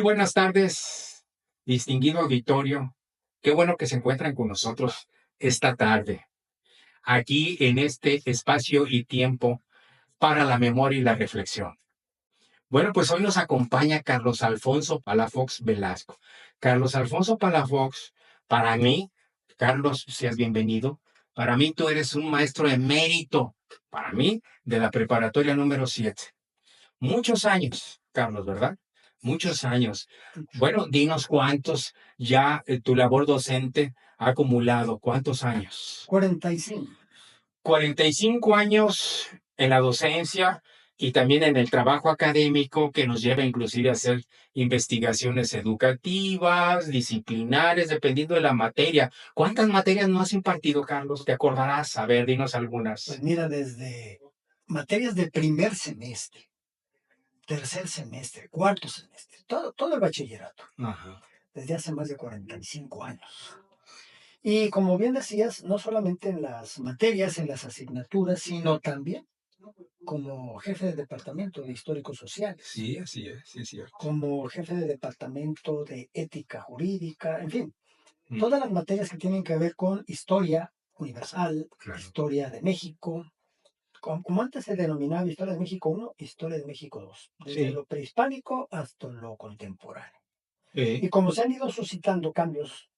buenas tardes, distinguido auditorio. Qué bueno que se encuentran con nosotros esta tarde, aquí en este espacio y tiempo para la memoria y la reflexión. Bueno, pues hoy nos acompaña Carlos Alfonso Palafox Velasco. Carlos Alfonso Palafox, para mí, Carlos, seas bienvenido. Para mí tú eres un maestro emérito, para mí, de la preparatoria número 7. Muchos años, Carlos, ¿verdad? Muchos años. Bueno, dinos cuántos ya tu labor docente ha acumulado. ¿Cuántos años? 45. 45 años en la docencia y también en el trabajo académico que nos lleva inclusive a hacer investigaciones educativas, disciplinares, dependiendo de la materia. ¿Cuántas materias no has impartido, Carlos? ¿Te acordarás? A ver, dinos Pues algunas. mira, desde materias de primer semestre, tercer semestre, cuarto semestre, todo el bachillerato, Ajá. desde hace más de 45 años. Y como bien decías, no solamente en las materias, en las asignaturas, sino también como jefe de departamento de históricos sociales, Sí, así es, sí es cierto. como jefe de departamento de ética jurídica, en fin, Mm, todas las materias que tienen que ver con historia universal, claro. historia de México, como antes se denominaba Historia de México 1, Historia de México 2, desde Sí. lo prehispánico hasta lo contemporáneo. Eh, Y como se han ido suscitando cambios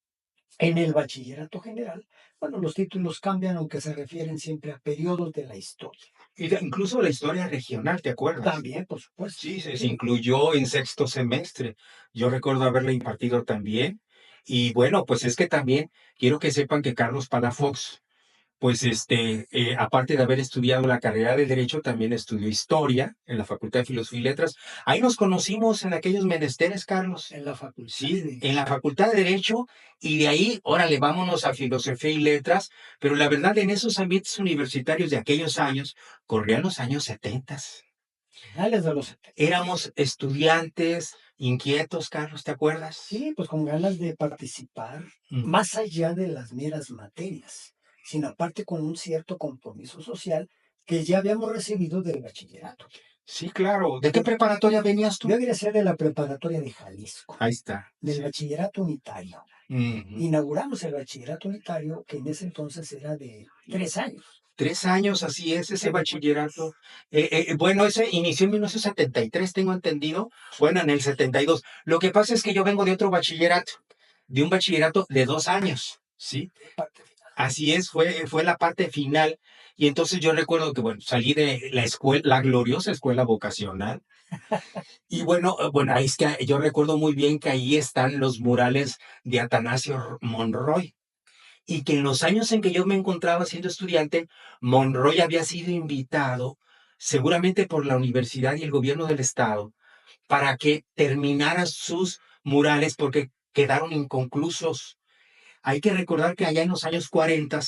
en el bachillerato general, bueno, los títulos cambian aunque se refieren siempre a periodos de la historia. incluso la historia regional, ¿te acuerdas? También, por supuesto. Sí, se Sí, incluyó en sexto semestre. Yo recuerdo haberla impartido también. Y bueno, pues es que también quiero que sepan que Carlos Palafox, pues aparte de haber estudiado la carrera de Derecho, también estudió Historia en la Facultad de Filosofía y Letras. Ahí nos conocimos en aquellos menesteres, Carlos. en la Facultad de Sí, en la Derecho. Facultad de Derecho, y de ahí, órale, vámonos a Filosofía y Letras, pero la verdad, en esos ambientes universitarios de aquellos años, corrían los años 70. Finales de los 70. Éramos estudiantes inquietos, Carlos, ¿te acuerdas? Sí, pues con ganas de participar Mm. más allá de las meras materias, sino aparte con un cierto compromiso social que ya habíamos recibido del bachillerato. Sí, claro. ¿De qué Yo, preparatoria venías tú? yo egresé de la preparatoria de Jalisco, Ahí está. del Sí. bachillerato unitario. Ujú. Inauguramos el bachillerato unitario, que en ese entonces era de 3 años. 3 años, así es, ese Sí, bachillerato. Bueno, ese inició en 1973, tengo entendido. Bueno, en el 72. Lo que pasa es que yo vengo de otro bachillerato, de un bachillerato de 2 años, ¿sí? parte final. Así es, fue la parte final. Y entonces yo recuerdo que, bueno, salí de la escuela, la gloriosa escuela vocacional. Y bueno, ahí es que yo recuerdo muy bien que ahí están los murales de Atanasio Monroy. Y que en los años en que yo me encontraba siendo estudiante, Monroy había sido invitado, seguramente por la universidad y el gobierno del estado, para que terminara sus murales porque quedaron inconclusos. Hay que recordar que allá en los años 40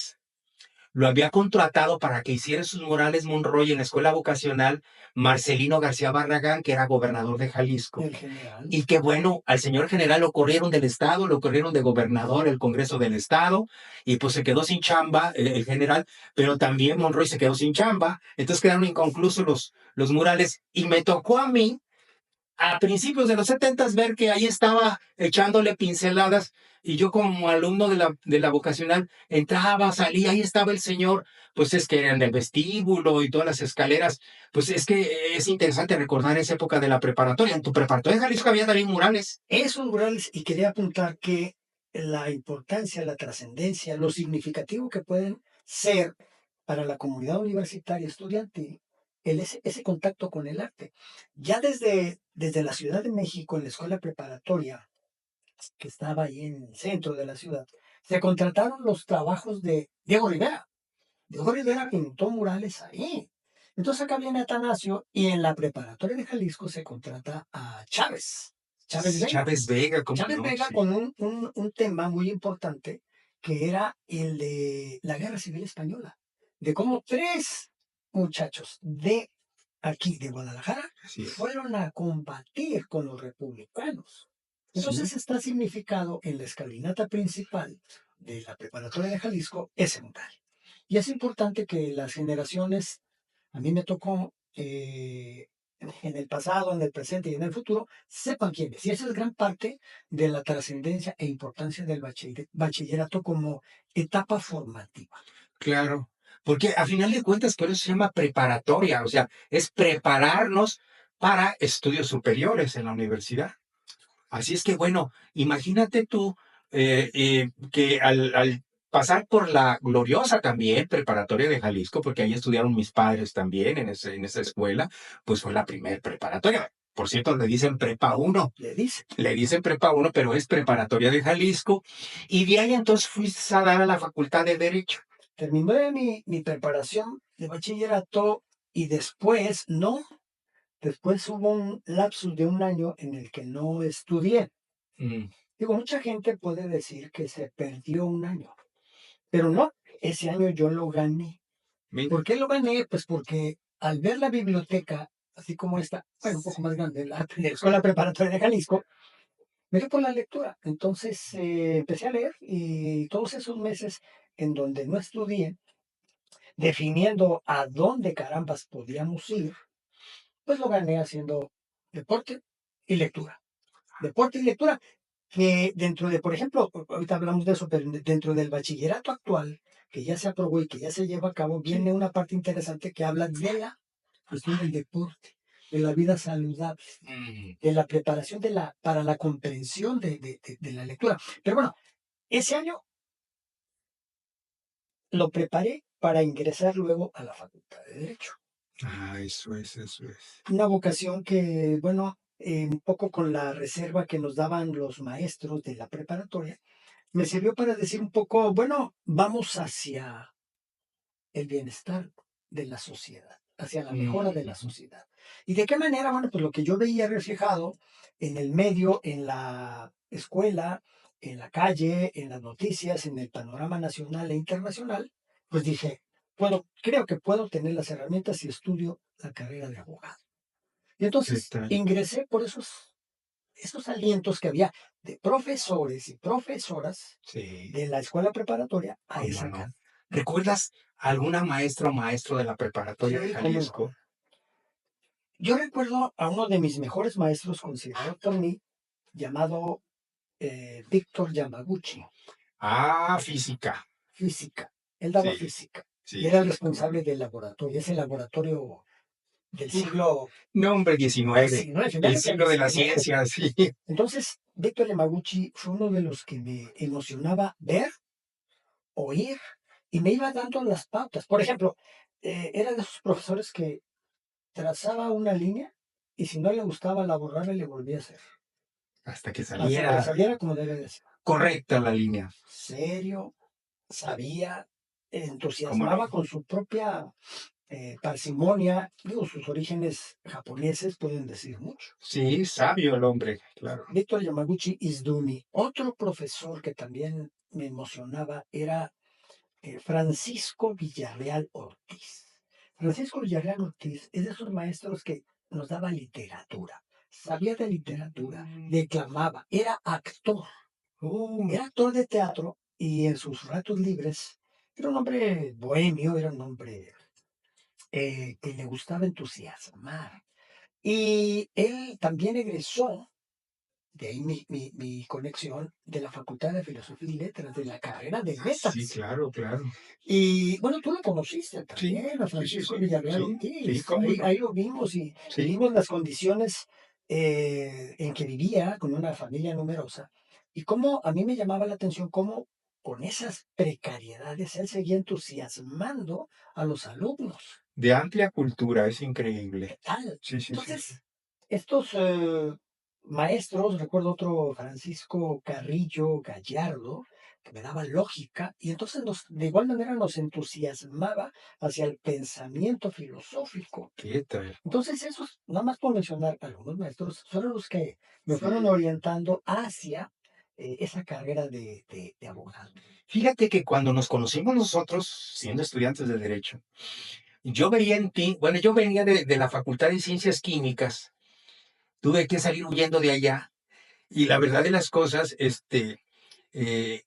lo había contratado para que hiciera sus murales Monroy en la escuela vocacional Marcelino García Barragán, que era gobernador de Jalisco. El general. Y que bueno, al señor general lo corrieron del estado, lo corrieron de gobernador, el Congreso del Estado, y pues se quedó sin chamba el general, pero también Monroy se quedó sin chamba. Entonces quedaron inconclusos los murales. Y me tocó a mí a principios de los 70 ver que ahí estaba echándole pinceladas, y yo como alumno de la vocacional entraba, salía, ahí estaba el señor. Pues es que en el vestíbulo y todas las escaleras. Pues es que es interesante recordar esa época de la preparatoria. En tu preparatoria de Jalisco había también murales. Esos murales, y quería apuntar que la importancia, la trascendencia, lo significativo que pueden ser para la comunidad universitaria estudiantil, ese contacto con el arte. Ya desde la Ciudad de México, en la escuela preparatoria, que estaba ahí en el centro de la ciudad, se contrataron los trabajos de Diego Rivera. Diego Rivera pintó murales ahí. Entonces acá viene Atanasio y en la preparatoria de Jalisco se contrata a Chávez, Chávez Vega. Chávez Vega, ¿cómo Chávez no? Vega Sí. con un tema muy importante que era el de la Guerra Civil Española, de cómo tres muchachos de aquí, de Guadalajara, Así es. fueron a combatir con los republicanos. Entonces Sí. está significado en la escalinata principal de la preparatoria de Jalisco ese mural. Y es importante que las generaciones, a mí me tocó en el pasado, en el presente y en el futuro, sepan quién es. Y esa es gran parte de la trascendencia e importancia del bachillerato como etapa formativa. Claro, porque a final de cuentas por eso se llama preparatoria, o sea, es prepararnos para estudios superiores en la universidad. Así es que, bueno, imagínate tú que al pasar por la gloriosa también preparatoria de Jalisco, porque ahí estudiaron mis padres también en esa escuela, pues fue la primer preparatoria. Por cierto, le dicen prepa uno, Le dice. le dicen prepa uno, pero es preparatoria de Jalisco. Y de ahí entonces fuiste a dar a la Facultad de Derecho. Terminé mi preparación de bachillerato y después, no, después hubo un lapsus de un año en el que no estudié. Mm, Digo, mucha gente puede decir que se perdió un año, pero no, ese año yo lo gané. mira, ¿Por qué lo gané? Pues porque al ver la biblioteca, así como esta, bueno, un poco más grande, la de la Escuela Preparatoria de Jalisco, me dio por la lectura. Entonces empecé a leer y todos esos meses en donde no estudié, definiendo a dónde carambas podíamos ir, pues lo gané haciendo deporte y lectura. Deporte y lectura, que dentro de, por ejemplo, ahorita hablamos de eso, pero dentro del bachillerato actual, que ya se aprobó y que ya se lleva a cabo, sí. viene una parte interesante que habla de la cuestión del deporte, de la vida saludable, Mm, de la preparación para la comprensión de la lectura. Pero bueno, ese año lo preparé para ingresar luego a la Facultad de Derecho. eso es, eso es. Una vocación que, bueno, un poco con la reserva que nos daban los maestros de la preparatoria, me sirvió para decir un poco, bueno, vamos hacia el bienestar de la sociedad, hacia la mejora de la Mm, sociedad. ¿Y de qué manera? Bueno, pues lo que yo veía reflejado en el medio, en la escuela, en la calle, en las noticias, en el panorama nacional e internacional, pues dije, creo que puedo tener las herramientas y estudio la carrera de abogado. Y ¿qué entonces tal? ingresé por esos alientos que había de profesores y profesoras Sí, de la escuela preparatoria a cómo esa no. carrera. ¿Recuerdas alguna maestra o maestro de la preparatoria de Sí, cómo no. Jalisco? Yo recuerdo a uno de mis mejores maestros considerado por mí, llamado Víctor Yamaguchi, Ah, física. física. Él daba Sí, física y sí, era el sí, cómo no. responsable del laboratorio, ese laboratorio del siglo No, hombre, 19, XIX, el finales del siglo de la 19. ciencia, sí. Entonces, Víctor Yamaguchi fue uno de los que me emocionaba ver, oír, y me iba dando las pautas. Por ejemplo, era de esos profesores que trazaba una línea y si no le gustaba la borraba y le volvía a hacer, Hasta que hasta que saliera saliera como debe de ser. correcta la línea. Serio, sabía, ¿Cómo no? entusiasmaba con su propia parsimonia. Digo, sus orígenes japoneses pueden decir mucho. Sí, sabio el hombre, claro. Víctor Yamaguchi Izdumi. Otro profesor que también me emocionaba era Francisco Villarreal Ortiz. Francisco Villarreal Ortiz es de esos maestros que nos daba literatura. Sabía de literatura, Mm, declamaba, oh, era actor de teatro y en sus ratos libres era un hombre bohemio, era un hombre que le gustaba entusiasmar. Y él también egresó, de ahí mi conexión, de la Facultad de Filosofía y Letras, de la carrera de sí, Letras. claro, claro. Y bueno, tú lo conociste Sí, también, a sí, sí, Francisco sí, Villarreal sí, sí, Ortiz. cómo no. Ahí lo vimos y Sí, vimos las condiciones en que vivía con una familia numerosa. Y cómo a mí me llamaba la atención cómo con esas precariedades él seguía entusiasmando a los alumnos. de amplia cultura, es ¿Qué increíble. tal? Sí, sí, sí, sí. Entonces, estos maestros, recuerdo otro Francisco Carrillo Gallardo, que me daba lógica, y entonces de igual manera nos entusiasmaba hacia el pensamiento filosófico. ¿Qué tal? Entonces, esos, nada más por mencionar algunos maestros, fueron los que me fueron Sí. orientando hacia esa carrera de abogado. Fíjate que cuando nos conocimos nosotros, siendo estudiantes de Derecho, yo veía en ti, bueno, yo venía de la Facultad de Ciencias Químicas, tuve que salir huyendo de allá, y la verdad de las cosas,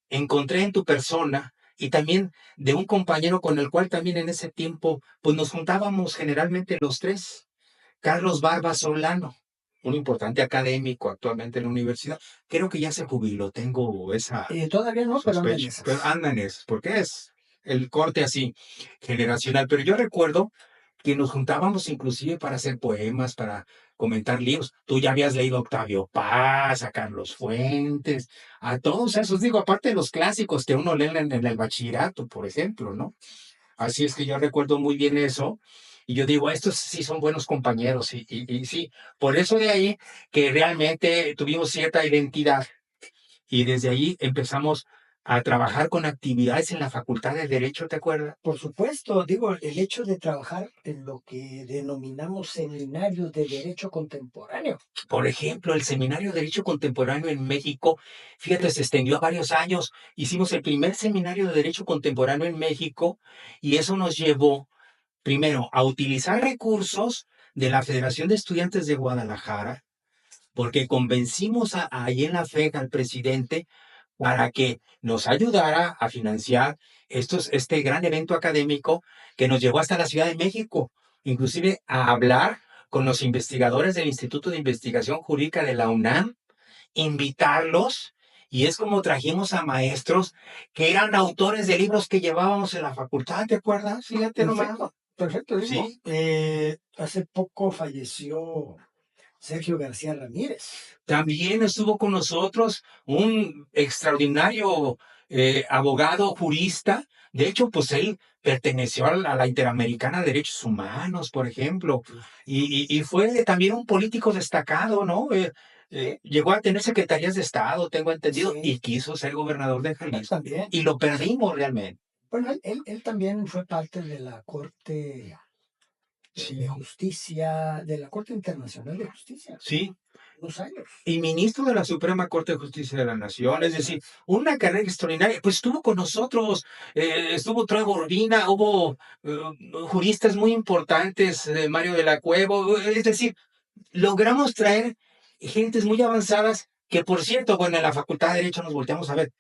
encontré en tu persona y también de un compañero con el cual también en ese tiempo, pues nos juntábamos generalmente los tres, Carlos Barba Solano, un importante académico actualmente en la universidad. Creo que ya se jubiló, tengo esa Todavía no, pero anda en sospecha, pero esas. andan esos, porque es el corte así generacional. Pero yo recuerdo que nos juntábamos inclusive para hacer poemas, para comentar libros. Tú ya habías leído a Octavio Paz, a Carlos Fuentes, a todos esos, digo, aparte de los clásicos que uno lee en el bachillerato, por ejemplo, ¿no? Así es que yo recuerdo muy bien eso. Y yo digo, estos sí son buenos compañeros. Y sí, por eso de ahí que realmente tuvimos cierta identidad. Y desde ahí empezamos a trabajar con actividades en la Facultad de Derecho, ¿te acuerdas? Por supuesto, digo, el hecho de trabajar en lo que denominamos seminarios de derecho contemporáneo. Por ejemplo, el Seminario de Derecho Contemporáneo en México, fíjate, se extendió a varios años. Hicimos el primer seminario de Derecho Contemporáneo en México y eso nos llevó, primero, a utilizar recursos de la Federación de Estudiantes de Guadalajara, porque convencimos ahí en la FEC al presidente para que nos ayudara a financiar este gran evento académico que nos llevó hasta la Ciudad de México, inclusive a hablar con los investigadores del Instituto de Investigación Jurídica de la UNAM, invitarlos, y es como trajimos a maestros que eran autores de libros que llevábamos en la facultad, ¿te acuerdas? Fíjate nomás. Perfecto, perfecto, digo. Sí, Hace poco falleció Sergio García Ramírez. también estuvo con nosotros un extraordinario abogado jurista. De hecho, pues él perteneció a la Interamericana de Derechos Humanos, por ejemplo, y fue también un político destacado, ¿no? Llegó a tener secretarías de Estado, tengo entendido, Sí, y quiso ser gobernador de Jalisco. también. Y lo perdimos realmente. Bueno, él también fue parte de la Corte de Sí, Justicia, de la Corte Internacional de Justicia, sí. unos años. Y ministro de la Suprema Corte de Justicia de la Nación, es decir, una carrera extraordinaria. Pues estuvo con nosotros, estuvo Trevor Urbina, hubo juristas muy importantes, Mario de la Cueva, es decir, logramos traer gentes muy avanzadas que, por cierto, bueno, en la Facultad de Derecho nos volteamos a ver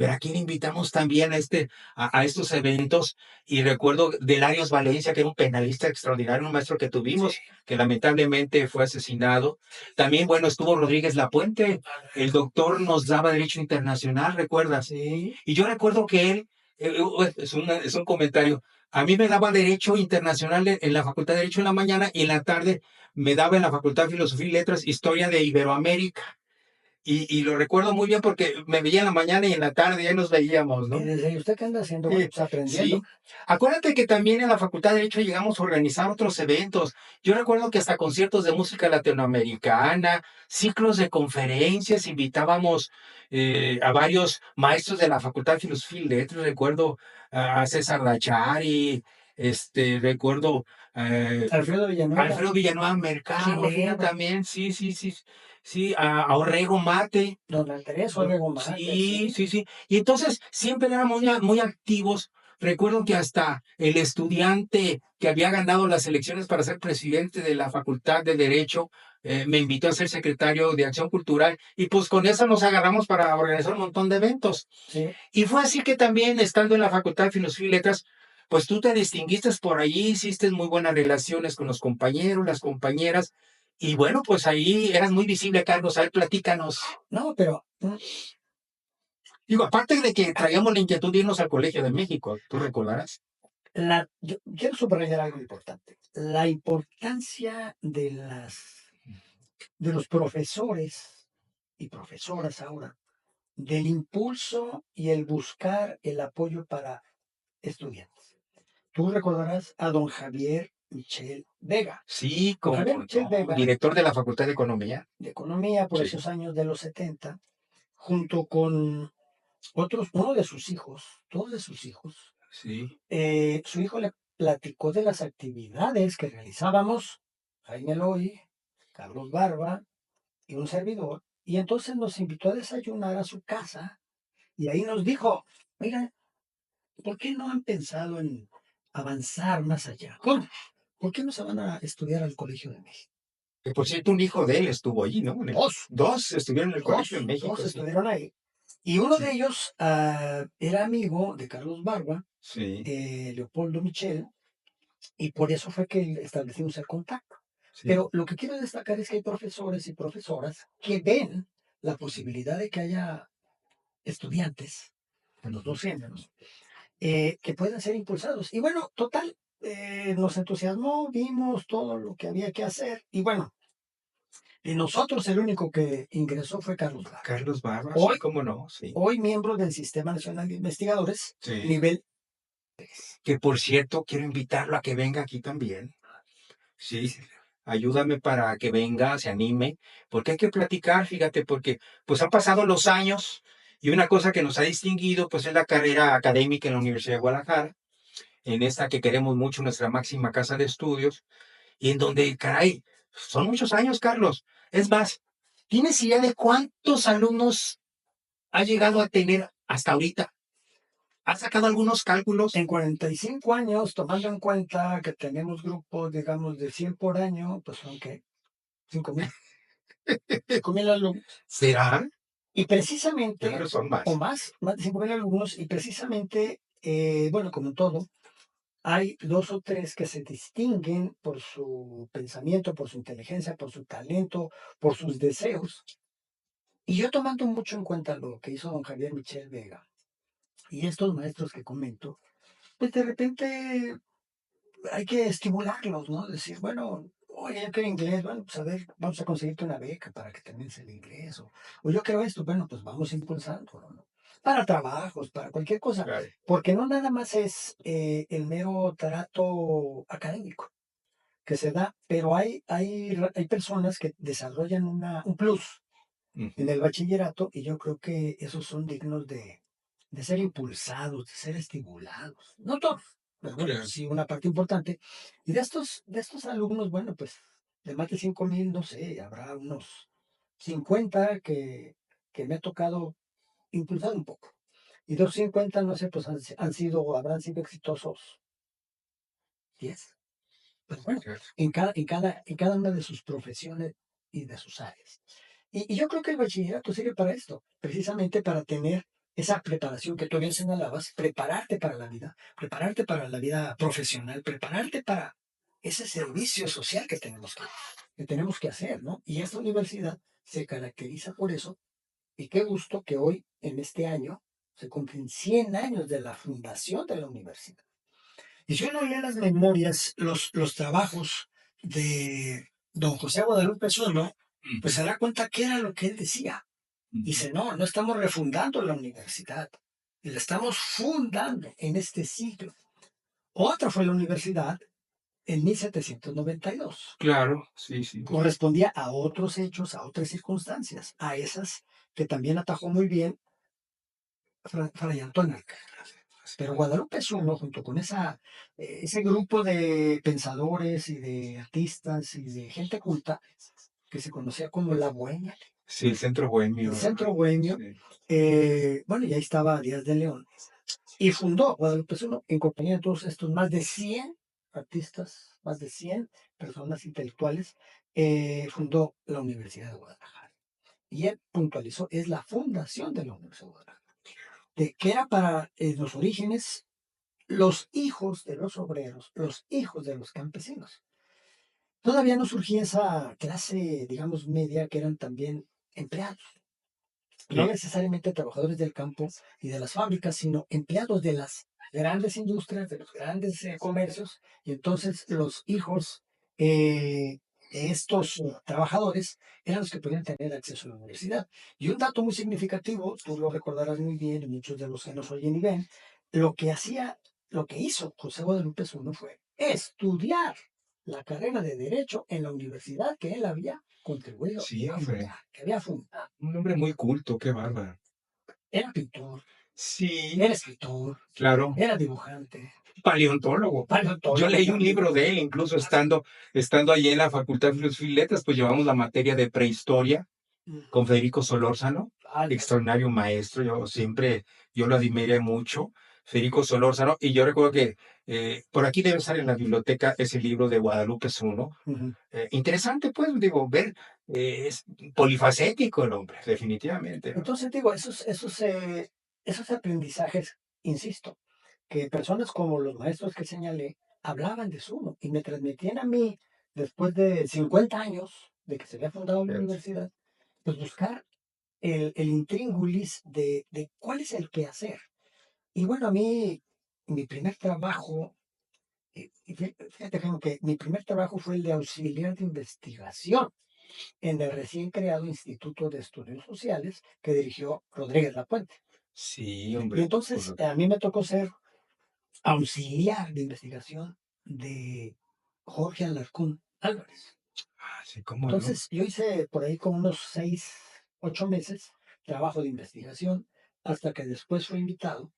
a quién invitamos también a estos eventos. Y recuerdo de Larios Valencia, que era un penalista extraordinario, un maestro que Sí, tuvimos, que lamentablemente fue asesinado. También, bueno, estuvo Rodríguez Lapuente, el doctor nos daba Derecho Internacional, ¿recuerdas? sí. Y yo recuerdo que él, es un comentario, a mí me daba Derecho Internacional en la Facultad de Derecho en la mañana y en la tarde me daba en la Facultad de Filosofía y Letras Historia de Iberoamérica. Y lo recuerdo muy bien porque me veía en la mañana y en la tarde, ya nos veíamos, Y ¿no? desde ahí, ¿usted qué anda haciendo? Bueno, pues aprendiendo. Sí. Acuérdate que también en la Facultad de Derecho llegamos a organizar otros eventos. Yo recuerdo que hasta conciertos de música latinoamericana, ciclos de conferencias, invitábamos a varios maestros de la Facultad de Filosofía y Letras. Recuerdo a César Lachari, recuerdo Alfredo Villanueva, Alfredo Villanueva Mercado, fíjate chileno, también, sí, sí, sí, sí, a Orrego Mate. don Andrés Orrego Mate, Sí, sí. sí, sí. Y entonces siempre éramos muy activos. Recuerdo que hasta el estudiante que había ganado las elecciones para ser presidente de la Facultad de Derecho me invitó a ser secretario de Acción Cultural y pues con eso nos agarramos para organizar un montón de eventos. Sí, Y fue así que también estando en la Facultad de Filosofía y Letras, pues tú te distinguiste por allí, hiciste muy buenas relaciones con los compañeros, las compañeras, y bueno, pues ahí eras muy visible, Carlos. A ver, platícanos. no, pero Digo, aparte de que traíamos la inquietud de irnos al Colegio de México, tú recordarás. yo quiero subrayar algo importante. La importancia de los profesores y profesoras ahora, del impulso y el buscar el apoyo para estudiantes. Tú recordarás a don Javier Michel Vega. Sí, Don como Javier Michel no, Vega, director de la Facultad de Economía. de Economía por Sí, esos años de los 70, junto con uno de sus hijos, dos de sus hijos, sí. su hijo le platicó de las actividades que realizábamos, Jaime Eloy, Carlos Barba y un servidor, y entonces nos invitó a desayunar a su casa y ahí nos dijo, oigan, ¿por qué no han pensado en avanzar más allá? ¿Cómo? ¿Por qué no se van a estudiar al Colegio de México? Que por cierto, un hijo de él estuvo allí, ¿no? Dos, Dos estuvieron en el Colegio de dos México, sí. estuvieron ahí. Y uno de Sí, ellos era amigo de Carlos Barba, sí. Leopoldo Michel, y por eso fue que establecimos el contacto. sí. Pero lo que quiero destacar es que hay profesores y profesoras que ven la posibilidad de que haya estudiantes en los Ujú. 2 géneros que puedan ser impulsados. Y bueno, total, nos entusiasmó, vimos todo lo que había que hacer y bueno, de nosotros el único que ingresó fue Carlos Barba. Carlos Barba, sí, Hoy, cómo no, sí. hoy miembro del Sistema Nacional de Investigadores, Sí. nivel. Que por cierto, quiero invitarlo a que venga aquí también. Sí, ayúdame para que venga, se anime, porque hay que platicar, fíjate, porque pues han pasado los años y una cosa que nos ha distinguido pues es la carrera académica en la Universidad de Guadalajara, en esta que queremos mucho, nuestra máxima casa de estudios, y en donde, caray, son muchos años, Carlos. Es más, ¿tienes idea de cuántos alumnos ha llegado a tener hasta ahorita? ¿Has sacado algunos cálculos? En 45 años, tomando en cuenta que tenemos grupos, digamos, de 100 por año, pues son que 5,000, 5,000 alumnos. ¿Será? Y precisamente, Claro, son o más. más de 5,000 alumnos, y precisamente, bueno, como en todo, hay dos o tres que se distinguen por su pensamiento, por su inteligencia, por su talento, por sus deseos. Y yo tomando mucho en cuenta lo que hizo don Javier Michel Vega y estos maestros que comento, pues de repente hay que estimularlos, ¿no? Decir, bueno, oye, yo quiero inglés, bueno, pues a ver, vamos a conseguirte una beca para que termines el inglés. O yo quiero esto, bueno, pues vamos impulsándolo, ¿no? Para trabajos, para cualquier cosa. Claro. Porque no nada más es el mero trato académico que se da, pero hay personas que desarrollan un plus en Ujú. el bachillerato y yo creo que esos son dignos de ser impulsados, de ser estimulados. No todos, pero bueno, Claro. sí una parte importante. Y de estos alumnos, bueno, pues de más de 5,000, no sé, habrá unos 50 que me ha tocado impulsar un poco. Y de los 50, no sé, pues han sido o habrán sido exitosos 10. Pero bueno, Claro. en cada una de sus profesiones y de sus áreas. Y yo creo que el bachillerato sirve para esto, precisamente para tener esa preparación que tú bien señalabas, prepararte para la vida profesional, prepararte para ese servicio social que tenemos que hacer, ¿no? Y esta universidad se caracteriza por eso, y qué gusto que hoy, en este año, se cumplen 100 años de la fundación de la universidad. Y si uno lee las memorias, los trabajos de don José Guadalupe Suno, pues se Ujú, da cuenta que era lo que él decía. ujú. Dice, no, no estamos refundando la universidad, la estamos fundando en este siglo. Otra fue la universidad en 1792. Claro, sí, sí. Correspondía a otros hechos, a otras circunstancias, a esas que también atajó muy bien Fray Antonio Alcántara. Pero Guadalupe es uno, junto con ese grupo de pensadores y de artistas y de gente culta que se conocía como la Bohemia, Sí, el centro el bohemio. centro bohemio. Sí. Bueno, y ahí estaba Díaz de León. Y fundó Guadalupe Suno en compañía de todos estos más de 100 artistas, más de 100 personas intelectuales, fundó la Universidad de Guadalajara. Y él puntualizó, es la fundación de la Universidad de Guadalajara, de que era para los orígenes los hijos de los obreros, los hijos de los campesinos. Todavía no surgía esa clase, digamos, media, que eran también empleados, no Sí, necesariamente trabajadores del campo y de las fábricas, sino empleados de las grandes industrias, de los grandes comercios, y entonces los hijos de estos trabajadores eran los que podían tener acceso a la universidad. Y un dato muy significativo, tú lo recordarás muy bien, y muchos de los que nos oyen y ven, lo que hacía, lo que hizo José Guadalupe Zuno fue estudiar la carrera de Derecho en la universidad que él había contribuido sí, a hombre. fundar, que había fundado. Un hombre muy culto, qué bárbaro. Era pintor, Sí, era escritor, claro. era dibujante, Paleontólogo. Yo paleontólogo leí un también. libro de él, incluso estando allí en la Facultad de Filosofía y Letras, pues llevamos la materia de prehistoria con Ujú. Federico Solórzano, Ándale. extraordinario maestro, yo lo admiré mucho, Federico Solórzano, y yo recuerdo que por aquí debe estar en la biblioteca ese libro de Guadalupe Zuno. Ujú. Interesante, pues, digo, ver, es polifacético el hombre, definitivamente, ¿no? Entonces digo, esos aprendizajes, insisto, que personas como los maestros que señalé hablaban de Sumo y me transmitían a mí después de 50 años de que se había fundado la Cierto. universidad, pues buscar el intríngulis de cuál es el quehacer. Y bueno, a mí, mi primer trabajo, fíjate, Jaime, que mi primer trabajo fue el de auxiliar de investigación en el recién creado Instituto de Estudios Sociales que dirigió Rodríguez Lapuente. Sí, Y hombre, entonces a mí me tocó ser auxiliar de investigación de Jorge Alarcón Álvarez. sí, cómo no. Entonces yo hice por ahí como unos 6, 8 meses trabajo de investigación hasta que después fui invitado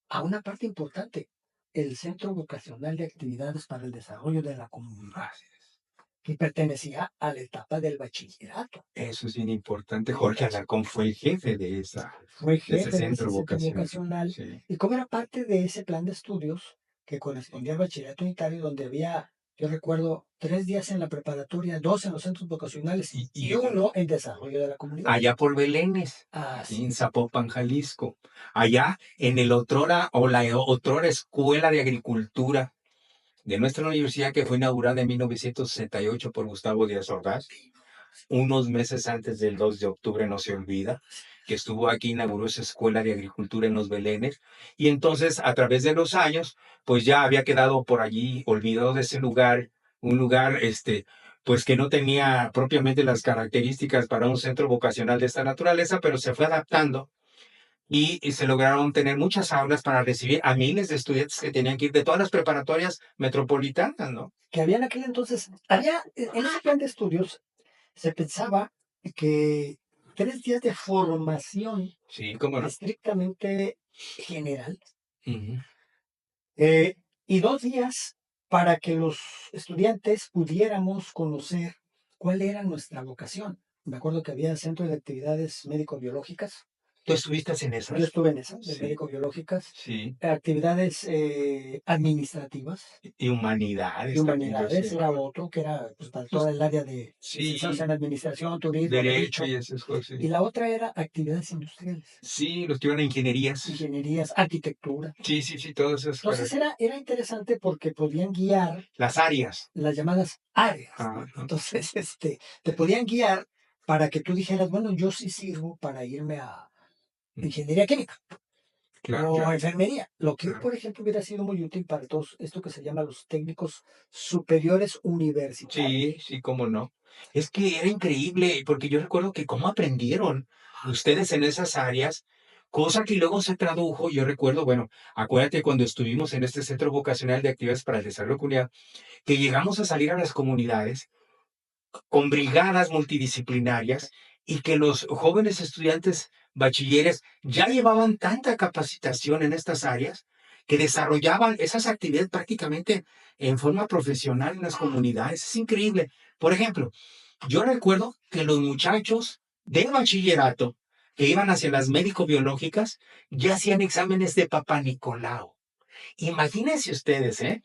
a una parte importante, el Centro Vocacional de Actividades para el Desarrollo de la Comunidad, Así es. que pertenecía a la etapa del bachillerato. Eso es bien importante. El Jorge bachi- Alarcón fue el jefe Fue de ese jefe de ese centro centro vocacional. vocacional Sí. y como era parte de ese plan de estudios que correspondía al bachillerato unitario, donde había, yo recuerdo, 3 días en la preparatoria, 2 en los centros vocacionales y Y uno en desarrollo de la comunidad. allá por Belénes, aquí Así en es. Zapopan, Jalisco. Allá en el otrora o la otrora Escuela de Agricultura de nuestra universidad que fue inaugurada en 1968 por Gustavo Díaz Ordaz, unos meses antes del 2 de octubre, no se olvida, que estuvo aquí, inauguró esa escuela de agricultura en los Belénes, y entonces a través de los años, pues ya había quedado por allí olvidado de ese lugar, un lugar, pues que no tenía propiamente las características para un centro vocacional de esta naturaleza, pero se fue adaptando y se lograron tener muchas aulas para recibir a miles de estudiantes que tenían que ir de todas las preparatorias metropolitanas, ¿no? Que había en aquel entonces, había en ese plan de estudios se pensaba que 3 días de formación Sí, cómo no. estrictamente general Ujú. y 2 días para que los estudiantes pudiéramos conocer cuál era nuestra vocación. Me acuerdo que había centro de actividades médico-biológicas. ¿Tú estuviste en Yo esas? estuve en esa, de Sí, médico-biológicas, sí. actividades administrativas Y y humanidades también, yo humanidades sé. era otro, que era pues, para Pues toda el área de licenciados sí, en administración, turismo, derecho derecho. y esas cosas, Y sí. la otra era actividades industriales, Sí, los que iban a ingenierías. ingenierías, arquitectura. Sí, sí, sí, todas esas Entonces carreras. era interesante porque podían guiar Las áreas. las llamadas áreas, ¿no? Ajá. Entonces, te podían guiar para que tú dijeras, bueno, yo sí sirvo para irme a ingeniería química Claro, o claro, enfermería. Lo que hoy, claro. por ejemplo, hubiera sido muy útil para todos esto que se llama los técnicos superiores universitarios. Sí, sí, cómo no. Es que era increíble, porque yo recuerdo que cómo aprendieron ustedes en esas áreas, cosa que luego se tradujo, yo recuerdo, bueno, acuérdate cuando estuvimos en este Centro Vocacional de Actividades para el Desarrollo Comunidad, que llegamos a salir a las comunidades con brigadas multidisciplinarias y que los jóvenes estudiantes bachilleres ya llevaban tanta capacitación en estas áreas que desarrollaban esas actividades prácticamente en forma profesional en las comunidades. Es increíble. Por ejemplo, yo recuerdo que los muchachos del bachillerato que iban hacia las médico-biológicas ya hacían exámenes de Papá Nicolau. Imagínense ustedes, ¿eh?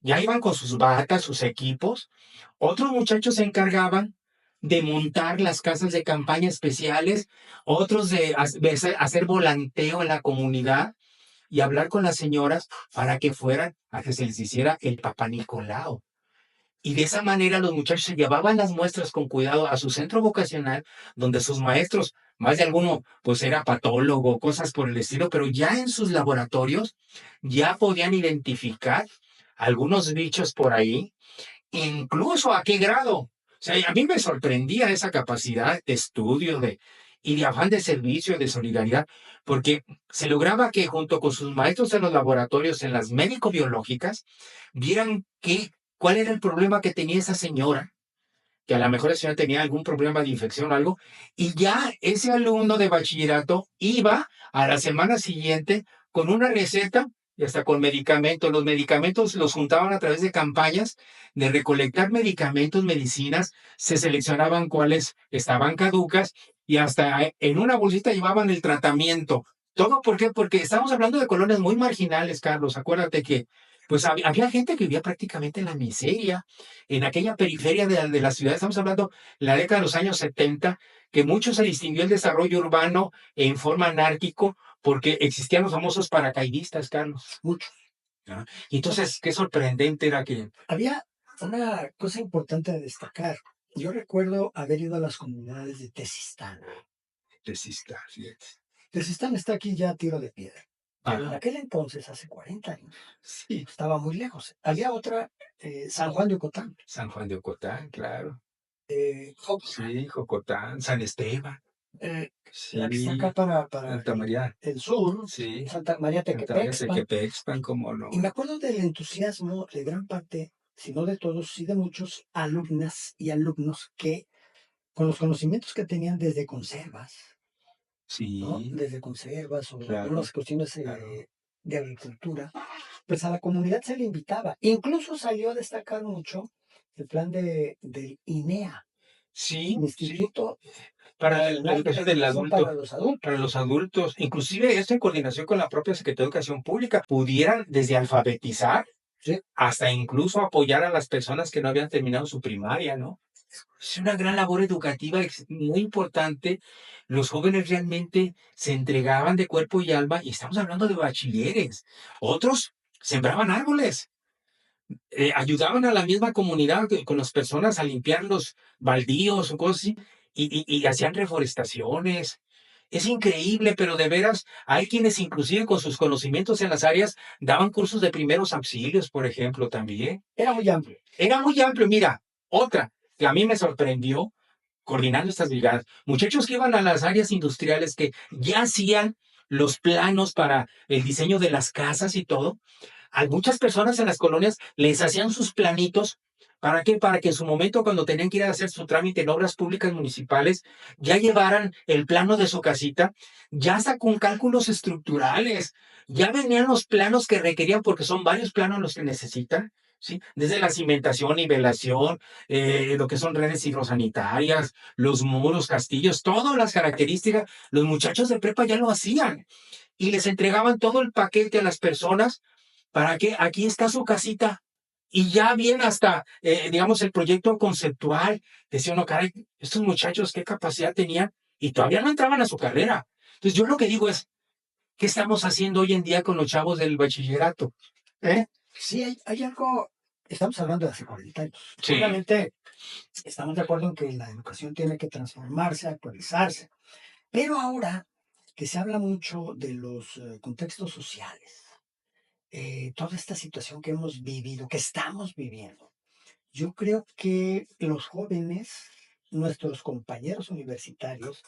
Ya iban con sus batas, sus equipos. Otros muchachos se encargaban de montar las casas de campaña especiales, otros de hacer volanteo en la comunidad y hablar con las señoras para que fueran a que se les hiciera el Papá Nicolau. Y de esa manera los muchachos se llevaban las muestras con cuidado a su centro vocacional, donde sus maestros, más de alguno, pues era patólogo, cosas por el estilo, pero ya en sus laboratorios ya podían identificar algunos bichos por ahí, incluso a qué grado. O sea, a mí me sorprendía esa capacidad de estudio y de afán de servicio, de solidaridad, porque se lograba que junto con sus maestros en los laboratorios, en las médico-biológicas, vieran cuál era el problema que tenía esa señora, que a lo mejor la señora tenía algún problema de infección o algo, y ya ese alumno de bachillerato iba a la semana siguiente con una receta y hasta con medicamentos. Los medicamentos los juntaban a través de campañas de recolectar medicamentos, medicinas, se seleccionaban cuáles estaban caducas y hasta en una bolsita llevaban el tratamiento. ¿Todo por qué? Porque estamos hablando de colonias muy marginales, Carlos. Acuérdate que pues había gente que vivía prácticamente en la miseria en aquella periferia de la ciudad, estamos hablando la década de los años 70, que mucho se distinguió el desarrollo urbano en forma anárquico porque existían los famosos paracaidistas, Carlos. Muchos. ¿Ah? Y entonces, qué sorprendente era que... Había Una cosa importante de destacar, yo recuerdo haber ido a las comunidades de Tezistán. Resista, fíjate. Tezistán está aquí ya a tiro de piedra, pero en Ajá, aquel entonces, hace 40 años, sí. estaba muy lejos. Había otra, San Juan de Ocotán, San Juan de Ocotán, claro. Jocotán, Sí, Jocotán, San Esteban. la que está acá Sí, para Santa María. el sur, Sí, Santa María Santa María Tequepexpan. Tequepexpan, cómo Y me no. acuerdo del entusiasmo de gran parte, si no de todos, sí de muchos alumnas y alumnos que, con los conocimientos que tenían desde conservas, ¿no? Sí, Desde conservas o claro, algunas cuestiones claro. de agricultura, pues a la comunidad se le invitaba. Incluso salió a destacar mucho el plan del INEA, Sí, sí, Instituto para la Nacional de educación del Educación para adulto, los para Adultos. los adultos, inclusive esto en coordinación con la propia Secretaría de Educación Pública, pudieran desde alfabetizar Sí, hasta incluso apoyar a las personas que no habían terminado su primaria, ¿no? Es una gran labor educativa muy importante. Los jóvenes realmente se entregaban de cuerpo y alma, y estamos hablando de bachilleres. Otros sembraban árboles, ayudaban a la misma comunidad con las personas a limpiar los baldíos o cosas así, y hacían reforestaciones. Es increíble, pero de veras, hay quienes inclusive con sus conocimientos en las áreas daban cursos de primeros auxilios, por ejemplo, también. era muy amplio. Era muy amplio. Mira, otra que a mí me sorprendió coordinando estas brigadas, muchachos que iban a las áreas industriales que ya hacían los planos para el diseño de las casas y todo. A muchas personas en las colonias les hacían sus planitos. ¿Para qué? Para que en su momento, cuando tenían que ir a hacer su trámite en obras públicas municipales, ya llevaran el plano de su casita, ya hasta con cálculos estructurales, ya venían los planos que requerían, porque son varios planos los que necesitan, ¿sí? Desde la cimentación, nivelación, lo que son redes hidrosanitarias, los muros, castillos, todas las características, los muchachos de prepa ya lo hacían y les entregaban todo el paquete a las personas para que aquí está su casita. Y ya bien hasta, digamos, el proyecto conceptual. Decía uno, caray, estos muchachos, ¿qué capacidad tenían? Y todavía no entraban a su carrera. Entonces, yo lo que digo es, ¿qué estamos haciendo hoy en día con los chavos del bachillerato? ¿Eh? Sí, hay algo, estamos hablando de hace 40 años. Sí, Obviamente, estamos de acuerdo en que la educación tiene que transformarse, actualizarse, pero ahora que se habla mucho de los contextos sociales, toda esta situación que hemos vivido, que estamos viviendo, yo creo que los jóvenes, nuestros compañeros universitarios,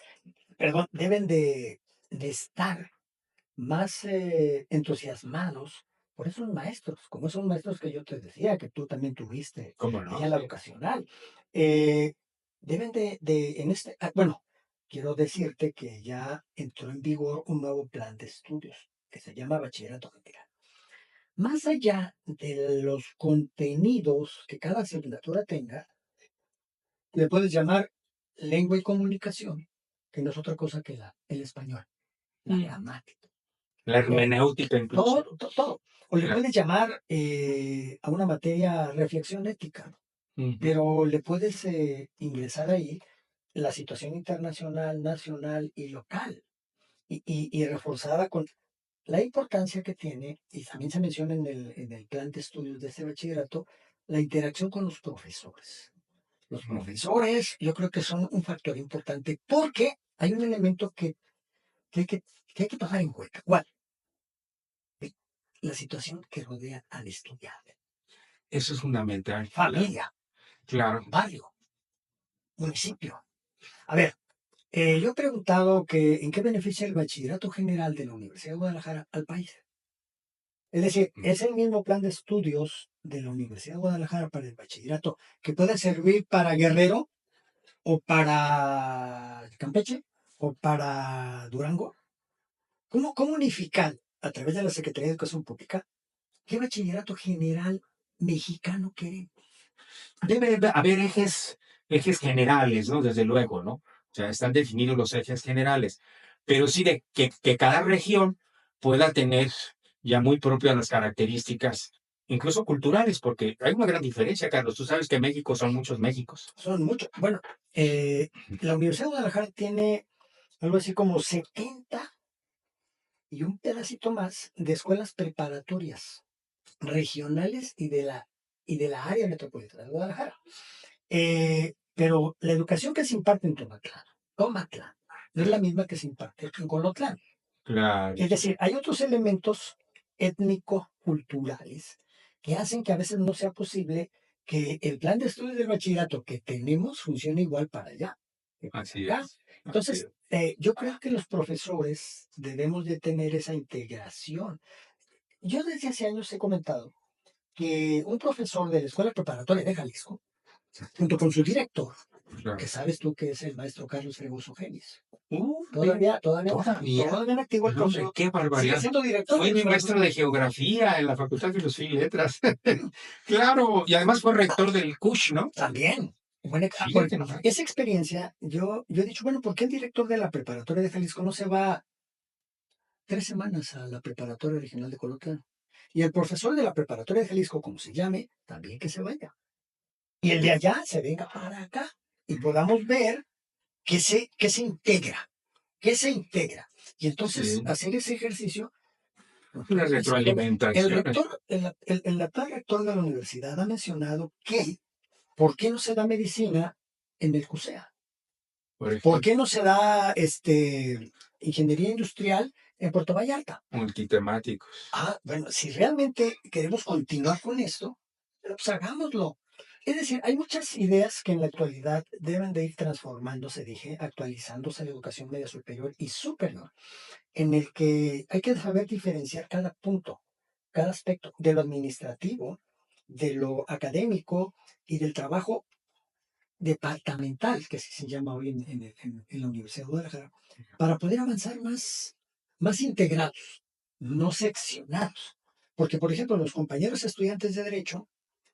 perdón, deben de estar más entusiasmados por esos maestros, como esos maestros que yo te decía, que tú también tuviste cómo allá no, en la sí. vocacional. Deben en este, bueno, quiero decirte que ya entró en vigor un nuevo plan de estudios que se llama Bachillerato General. Más allá de los contenidos que cada asignatura tenga, le puedes llamar lengua y comunicación, que no es otra cosa que el español, la Mm. gramática. La ¿No? hermenéutica incluso. Todo. O le puedes llamar a una materia reflexión ética, Ujú. pero le puedes ingresar ahí la situación internacional, nacional y local, y reforzada con la importancia que tiene, y también se menciona en el plan de estudios de este bachillerato, la interacción con los profesores. Los Ujú. profesores yo creo que son un factor importante porque hay un elemento que hay que, que hay que tomar en cuenta. ¿Cuál? La situación que rodea al estudiante. Eso es fundamental, claro, Familia, claro. barrio, municipio. A ver, yo he preguntado que en qué beneficia el bachillerato general de la Universidad de Guadalajara al país. Es decir, Mm. es el mismo plan de estudios de la Universidad de Guadalajara para el bachillerato que puede servir para Guerrero o para Campeche o para Durango. ¿Cómo unificar a través de la Secretaría de Educación Pública qué bachillerato general mexicano queremos? Debe haber ejes generales, ¿no? Desde luego, ¿no? O sea, están definidos los ejes generales, pero sí de que cada región pueda tener ya muy propias las características, incluso culturales, porque hay una gran diferencia, Carlos. Tú sabes que México son muchos Méxicos. Son muchos. Bueno, la Universidad de Guadalajara tiene algo así como 70 y un pedacito más de escuelas preparatorias regionales y de la y de la área metropolitana de Guadalajara. Pero la educación que se imparte en Tomatlán, no es la misma que se imparte en Colotlán. Claro. Es decir, hay otros elementos étnico-culturales que hacen que a veces no sea posible que el plan de estudios del bachillerato que tenemos funcione igual para allá que para Así acá. es. Así Entonces, es. yo creo que los profesores debemos de tener esa integración. Yo desde hace años he comentado que un profesor de la Escuela Preparatoria de Jalisco, junto con su director, que Claro. sabes tú que es el maestro Carlos Fregoso Genis, Bien, todavía. todavía en activo el No, hombre, profesor, qué sigue barbaridad. siendo director de Fue la mi Escuela maestro de geografía en la Facultad de Filosofía y Letras. Claro, y además fue rector del CUSH, ¿no? también. Bueno, Fíjate nomás. esa experiencia, yo he dicho, bueno, ¿por qué el director de la preparatoria de Jalisco no se va 3 semanas a la preparatoria regional de Colotlán? Y el profesor de la preparatoria de Jalisco, como se llame, también que se vaya. Y el de allá se venga para acá y podamos ver que se integra, que se integra. Y entonces Sí, hacer ese ejercicio, una estoy diciendo, el retroalimentación. rector, el actual rector de la universidad ha mencionado que, ¿por qué no se da medicina en el CUSEA? Por ¿Por ejemplo, qué no se da ingeniería industrial en Puerto Vallarta? multitemáticos. Bueno, si realmente queremos continuar con esto, pues hagámoslo. Es decir, hay muchas ideas que en la actualidad deben de ir transformándose, dije, actualizándose la educación media superior y superior, en el que hay que saber diferenciar cada punto, cada aspecto de lo administrativo, de lo académico y del trabajo departamental, que así se llama hoy en la Universidad de Guadalajara, para poder avanzar más integrados, no seccionados. Porque, por ejemplo, los compañeros estudiantes de Derecho,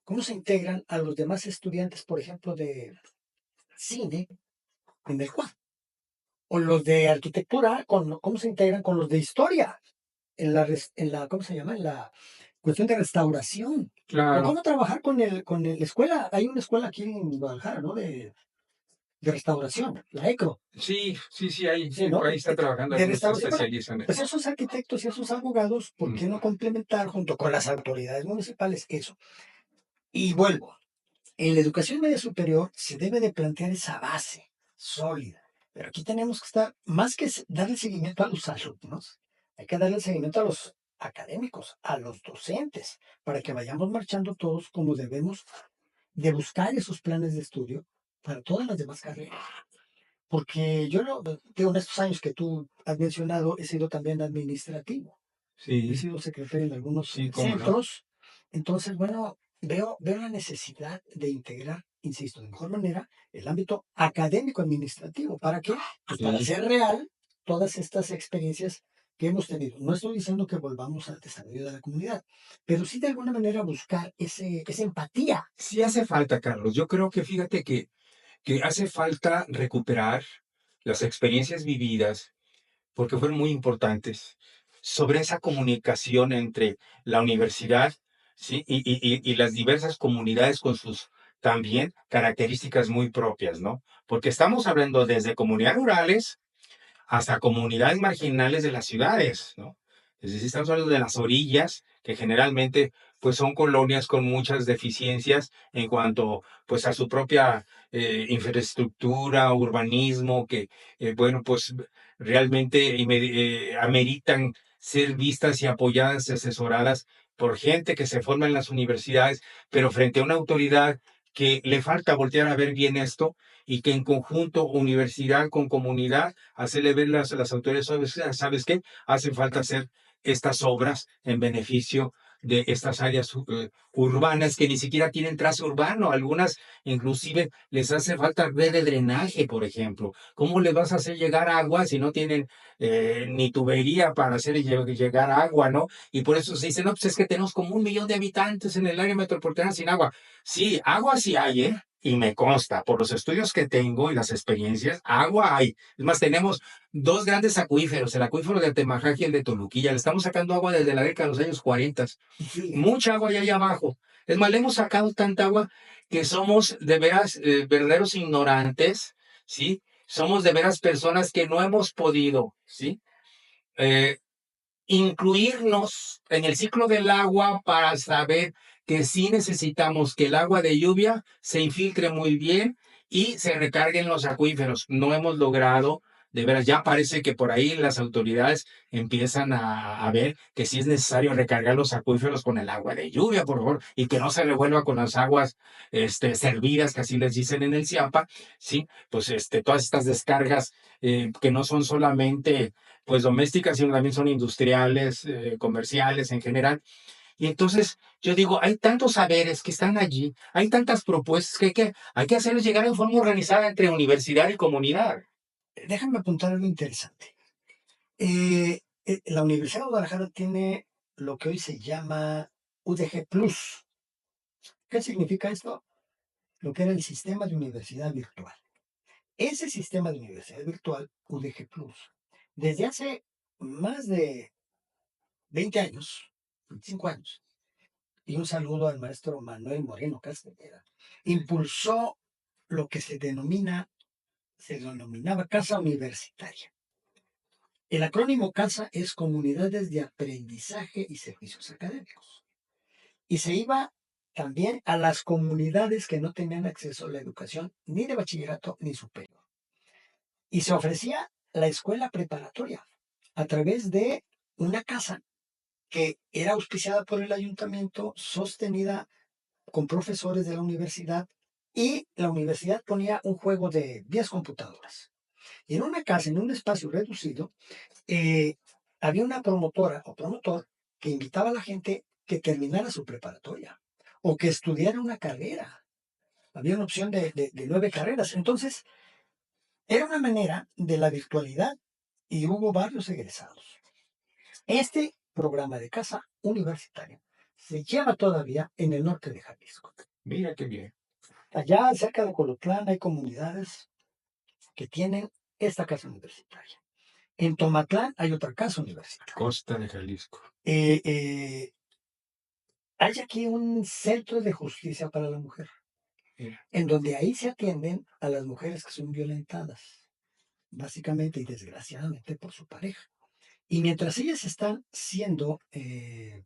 ¿cómo se integran a los demás estudiantes, por ejemplo, de cine en el cuadro? O los de arquitectura, ¿cómo se integran con los de historia ¿cómo se llama? En la cuestión de restauración. O Claro, cómo trabajar la escuela. Hay una escuela aquí en Guadalajara, ¿no? De restauración, la ECRO, sí, sí, sí, sí, ¿no? ahí está trabajando De algunos se restauración. Bueno, especializan en pues eso. esos arquitectos y esos abogados, ¿por Mm. qué no complementar junto con las autoridades municipales eso? Y vuelvo, en la educación media superior se debe de plantear esa base sólida, pero aquí tenemos que estar, más que darle seguimiento a los alumnos, hay que darle seguimiento a los académicos, a los docentes, para que vayamos marchando todos como debemos de buscar esos planes de estudio para todas las demás carreras. Porque yo no, digo, en estos años que tú has mencionado, he sido también administrativo. He Sí, sido secretario en algunos sí, cómo no. centros. Entonces, bueno, veo la necesidad de integrar, insisto, de mejor manera, el ámbito académico administrativo. ¿Para qué? Pues para Sí. hacer real todas estas experiencias que hemos tenido. No estoy diciendo que volvamos al desarrollo de la comunidad, pero sí de alguna manera buscar esa empatía. Sí hace falta, Carlos. Yo creo que fíjate que hace falta recuperar las experiencias vividas, porque fueron muy importantes, sobre esa comunicación entre la universidad, ¿sí? Y las diversas comunidades con sus también características muy propias, ¿no? Porque estamos hablando desde comunidades rurales hasta comunidades marginales de las ciudades, ¿no? Es decir, estamos hablando de las orillas, que generalmente pues son colonias con muchas deficiencias en cuanto pues a su propia infraestructura, urbanismo, que bueno, pues realmente ameritan ser vistas y apoyadas y asesoradas por gente que se forma en las universidades, pero frente a una autoridad que le falta voltear a ver bien esto y que en conjunto, universidad con comunidad, hacerle ver las autoridades, ¿sabes qué? Hace falta hacer estas obras en beneficio de estas áreas urbanas que ni siquiera tienen trazo urbano. Algunas inclusive les hace falta red de drenaje, por ejemplo. ¿Cómo les vas a hacer llegar agua si no tienen ni tubería para hacer llegar agua, ¿no? Y por eso se dice, no, pues es que tenemos como 1 millón de habitantes en el área metropolitana sin agua. Sí, agua sí hay, ¿eh? Y me consta, por los estudios que tengo y las experiencias, agua hay. Es más, tenemos dos grandes acuíferos, el acuífero de Atemajac y el de Toluquilla. Le estamos sacando agua desde la década de los años 40. Y sigue. Mucha agua hay allá abajo. Es más, le hemos sacado tanta agua que somos de veras verdaderos ignorantes, ¿sí? Somos de veras personas que no hemos podido, ¿sí? Eh, incluirnos en el ciclo del agua para saber que sí necesitamos que el agua de lluvia se infiltre muy bien y se recarguen los acuíferos. No hemos logrado, de veras, ya parece que por ahí las autoridades empiezan a ver que sí es necesario recargar los acuíferos con el agua de lluvia, por favor, y que no se revuelva con las aguas servidas, que así les dicen en el CIAPA, ¿sí? Pues todas estas descargas que no son solamente pues domésticas, sino también son industriales, comerciales en general. Y entonces yo digo, hay tantos saberes que están allí, hay tantas propuestas que hay que hacerles llegar en forma organizada entre universidad y comunidad. Déjame apuntar algo interesante. La Universidad de Guadalajara tiene lo que hoy se llama UDG Plus. ¿Qué significa esto? Lo que era el sistema de universidad virtual. Ese sistema de universidad virtual, UDG Plus, desde hace más de 20 años, 25 años, y un saludo al maestro Manuel Moreno Castellera, impulsó lo que se denominaba Casa Universitaria. El acrónimo CASA es Comunidades de Aprendizaje y Servicios Académicos. Y se iba también a las comunidades que no tenían acceso a la educación ni de bachillerato ni superior. Y se ofrecía la escuela preparatoria a través de una casa que era auspiciada por el ayuntamiento, sostenida con profesores de la universidad, y la universidad ponía un juego de 10 computadoras. Y en una casa, en un espacio reducido, eh, había una promotora o promotor que invitaba a la gente que terminara su preparatoria o que estudiara una carrera. Había una opción de 9 carreras. Entonces, era una manera de la virtualidad y hubo varios egresados. Este programa de casa universitaria se lleva todavía en el norte de Jalisco. Mira qué bien. Allá cerca de Colotlán hay comunidades que tienen esta casa universitaria. En Tomatlán hay otra casa universitaria. Costa de Jalisco. Eh, eh, Hay aquí un centro de justicia para la mujer, Mira. en donde ahí se atienden a las mujeres que son violentadas, básicamente y desgraciadamente por su pareja. Y mientras ellas están siendo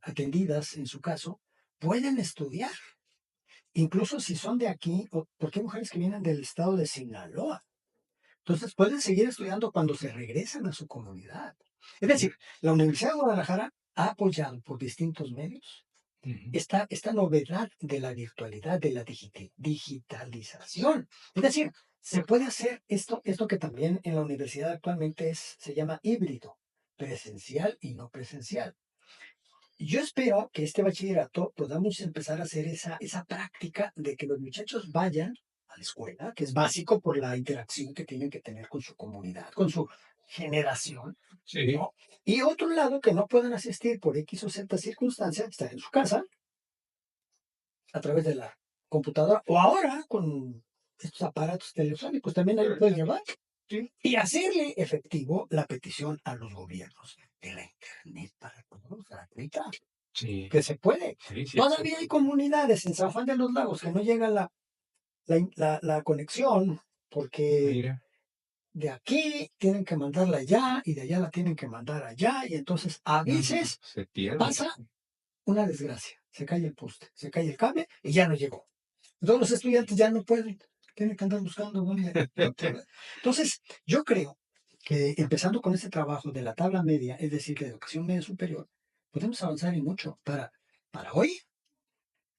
atendidas en su caso, pueden estudiar, incluso si son de aquí, porque hay mujeres que vienen del estado de Sinaloa. Entonces pueden seguir estudiando cuando se regresan a su comunidad. Es decir, la Universidad de Guadalajara ha apoyado por distintos medios esta novedad de la virtualidad, de la digitalización. Es decir, se puede hacer esto que también en la universidad actualmente se llama híbrido, presencial y no presencial. Yo espero que este bachillerato podamos empezar a hacer esa práctica de que los muchachos vayan a la escuela, que es básico por la interacción que tienen que tener con su comunidad, con su generación, Sí. ¿no? Y otro lado, que no puedan asistir por X o Z circunstancia, estar en su casa a través de la computadora o ahora con estos aparatos telefónicos también ahí lo puedes llevar y hacerle efectivo la petición a los gobiernos de la internet para todos gratuita. Sí. Que se puede. Sí, sí, Todavía hay comunidades en San Juan de los Lagos que no llega la conexión porque Mira. de aquí tienen que mandarla allá y de allá la tienen que mandar allá y entonces a veces Se pierde. pasa una desgracia. Se cae el poste, se cae el cable y ya no llegó. Todos los estudiantes ya no pueden, tienen que andar buscando dónde. Entonces, yo creo que empezando con este trabajo de la tabla media, es decir, de educación media superior, podemos avanzar en mucho para hoy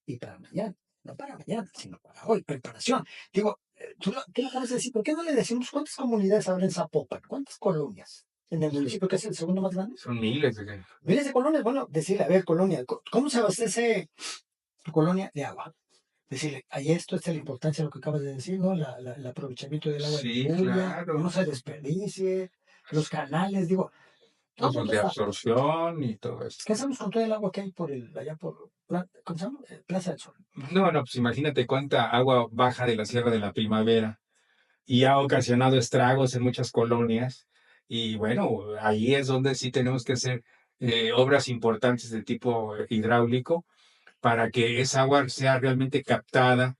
y para mañana. No para mañana, sino para hoy, preparación. Digo, ¿qué le acabas de decir? ¿Por qué no le decimos cuántas comunidades habrá en Zapopan? ¿Cuántas colonias? En el municipio que es el segundo más grande. Son miles Miles de colonias. Bueno, decirle, a ver, colonia, ¿cómo se abastece tu colonia de agua? Decirle, ahí esto es la importancia de lo que acabas de decir, ¿no? El aprovechamiento del agua de Sí, lluvia, que no claro. se desperdicie, los canales, digo, todo Los de está. absorción y todo eso. ¿Qué hacemos con todo el agua que hay allá por, ¿cómo se llama? Plaza del Sol? No, no, pues imagínate cuánta agua baja de la Sierra de la Primavera y ha ocasionado estragos en muchas colonias. Y bueno, ahí es donde sí tenemos que hacer obras importantes de tipo hidráulico para que esa agua sea realmente captada,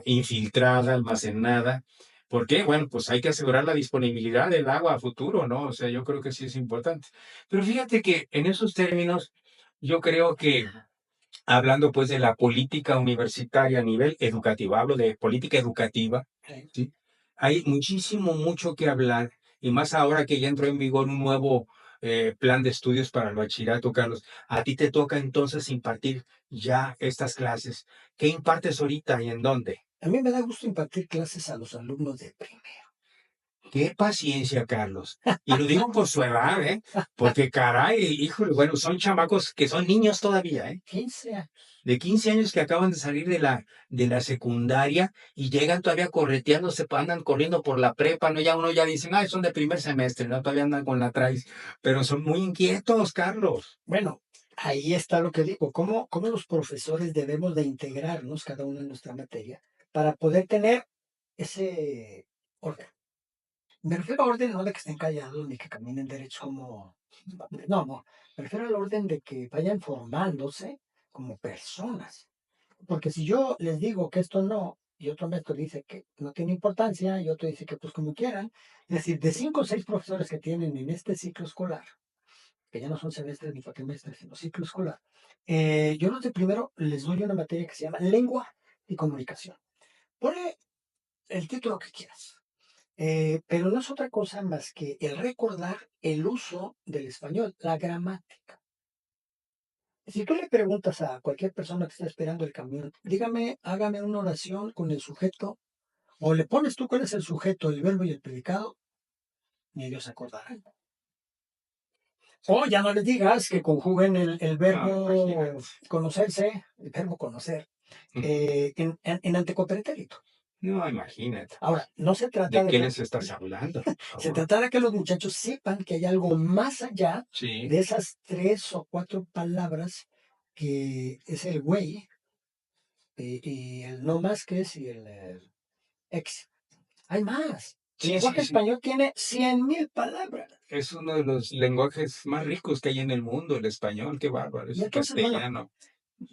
infiltrada, almacenada. ¿Por qué? Bueno, pues hay que asegurar la disponibilidad del agua a futuro, ¿no? O sea, yo creo que sí es importante. Pero fíjate que en esos términos, yo creo que hablando pues de la política universitaria a nivel educativo, hablo de política educativa, Sí. ¿sí? Hay muchísimo, mucho que hablar, y más ahora que ya entró en vigor un nuevo plan de estudios para el bachillerato, Carlos. A ti te toca entonces impartir ya estas clases. ¿Qué impartes ahorita y en dónde? A mí me da gusto impartir clases a los alumnos de primero. Qué paciencia, Carlos. Y lo digo por su edad, ¿eh? Porque caray, híjole, bueno, son chamacos que son niños todavía, ¿eh? 15 años. De 15 años que acaban de salir de la secundaria y llegan todavía correteándose, andan corriendo por la prepa, ¿no? Ya uno ya dice, ay, son de primer semestre, ¿no? Todavía andan con la traes, pero son muy inquietos, Carlos. Bueno, ahí está lo que digo, cómo los profesores debemos de integrarnos cada uno en nuestra materia para poder tener ese orden. Me refiero a orden no de que estén callados ni que caminen derechos como... No, no. Me refiero al orden de que vayan formándose como personas. Porque si yo les digo que esto no, y otro maestro dice que no tiene importancia, y otro dice que pues como quieran, es decir, de 5 o 6 profesores que tienen en este ciclo escolar, que ya no son semestres ni cuatrimestres, sino ciclo escolar, yo los de primero les doy una materia que se llama lengua y comunicación. Ponle el título que quieras. Pero no es otra cosa más que el recordar el uso del español, la gramática. Si tú le preguntas a cualquier persona que está esperando el camión, dígame, hágame una oración con el sujeto, o le pones tú cuál es el sujeto, el verbo y el predicado, ni ellos se acordarán. O ya no les digas que conjuguen el No, verbo imagínate. conocerse, el verbo conocer, en antecopretérito. No, imagínate. Ahora, no se trata ¿De de qué que les estás hablando, por se favor? trata de que los muchachos sepan que hay algo más allá Sí, de esas 3 o 4 palabras que es el güey y el no más que es y el ex. Hay más. El sí, sí, lenguaje sí. español tiene 100,000 palabras. Es uno de los lenguajes más ricos que hay en el mundo, el español, qué bárbaro, Y es el entonces, bueno, castellano.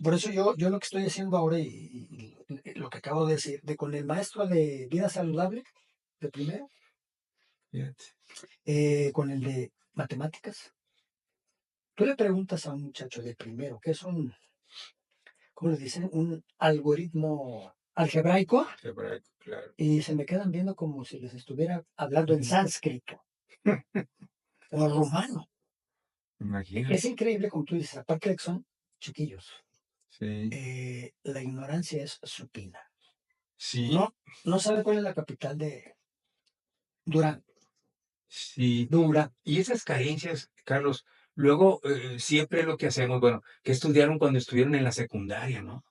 por eso yo lo que estoy haciendo ahora y lo que acabo de decir, de con el maestro de vida saludable, de primero, Fíjate. con el de matemáticas, tú le preguntas a un muchacho de primero, que es un, ¿cómo le dicen? Un algoritmo algebraico, Hebraico, claro. y se me quedan viendo como si les estuviera hablando en sánscrito o rumano. Es Imagínate. increíble, como tú dices, aparte de que son chiquillos, Sí, la ignorancia es supina. sí, No, no sabe cuál es la capital de Durán. sí. Durán. Y esas carencias, Carlos, luego siempre lo que hacemos, bueno, que estudiaron cuando estuvieron en la secundaria, ¿no?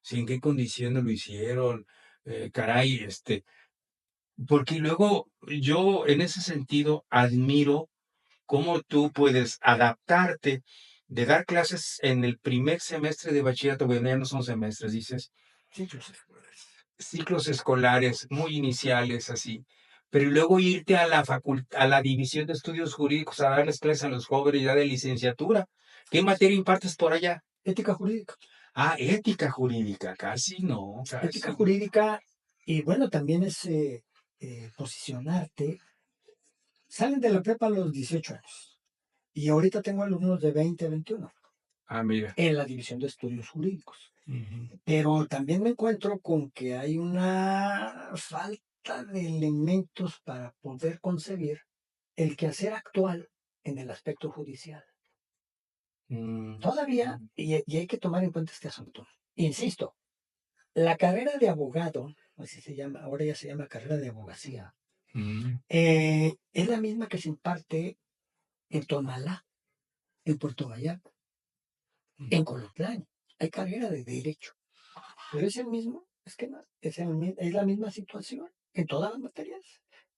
Sí, en qué condiciones lo hicieron, caray, porque luego yo en ese sentido admiro cómo tú puedes adaptarte de dar clases en el primer semestre de bachillerato, bueno, ya no son semestres, dices, Ciclos escolares. ciclos escolares muy iniciales, así, pero luego irte a la a la división de estudios jurídicos a darles clases a los jóvenes ya de licenciatura. ¿Qué materia impartes por allá? Ética jurídica. Ah, ética jurídica, casi no, Ética casi no. jurídica, y bueno, también es posicionarte. Salen de la prepa a los 18 años. Y ahorita tengo alumnos de 20, 21 Ah, mira. en la división de estudios jurídicos. Ujú. Pero también me encuentro con que hay una falta de elementos para poder concebir el quehacer actual en el aspecto judicial. Mm, Todavía, mm, y hay que tomar en cuenta este asunto. Insisto, la carrera de abogado, así se llama, ahora ya se llama carrera de abogacía, mm, es la misma que se imparte en Tonalá, en Puerto Vallarta, en mm. Colotlán. Hay carrera de derecho, pero es el mismo, es que no, es la misma situación en todas las materias.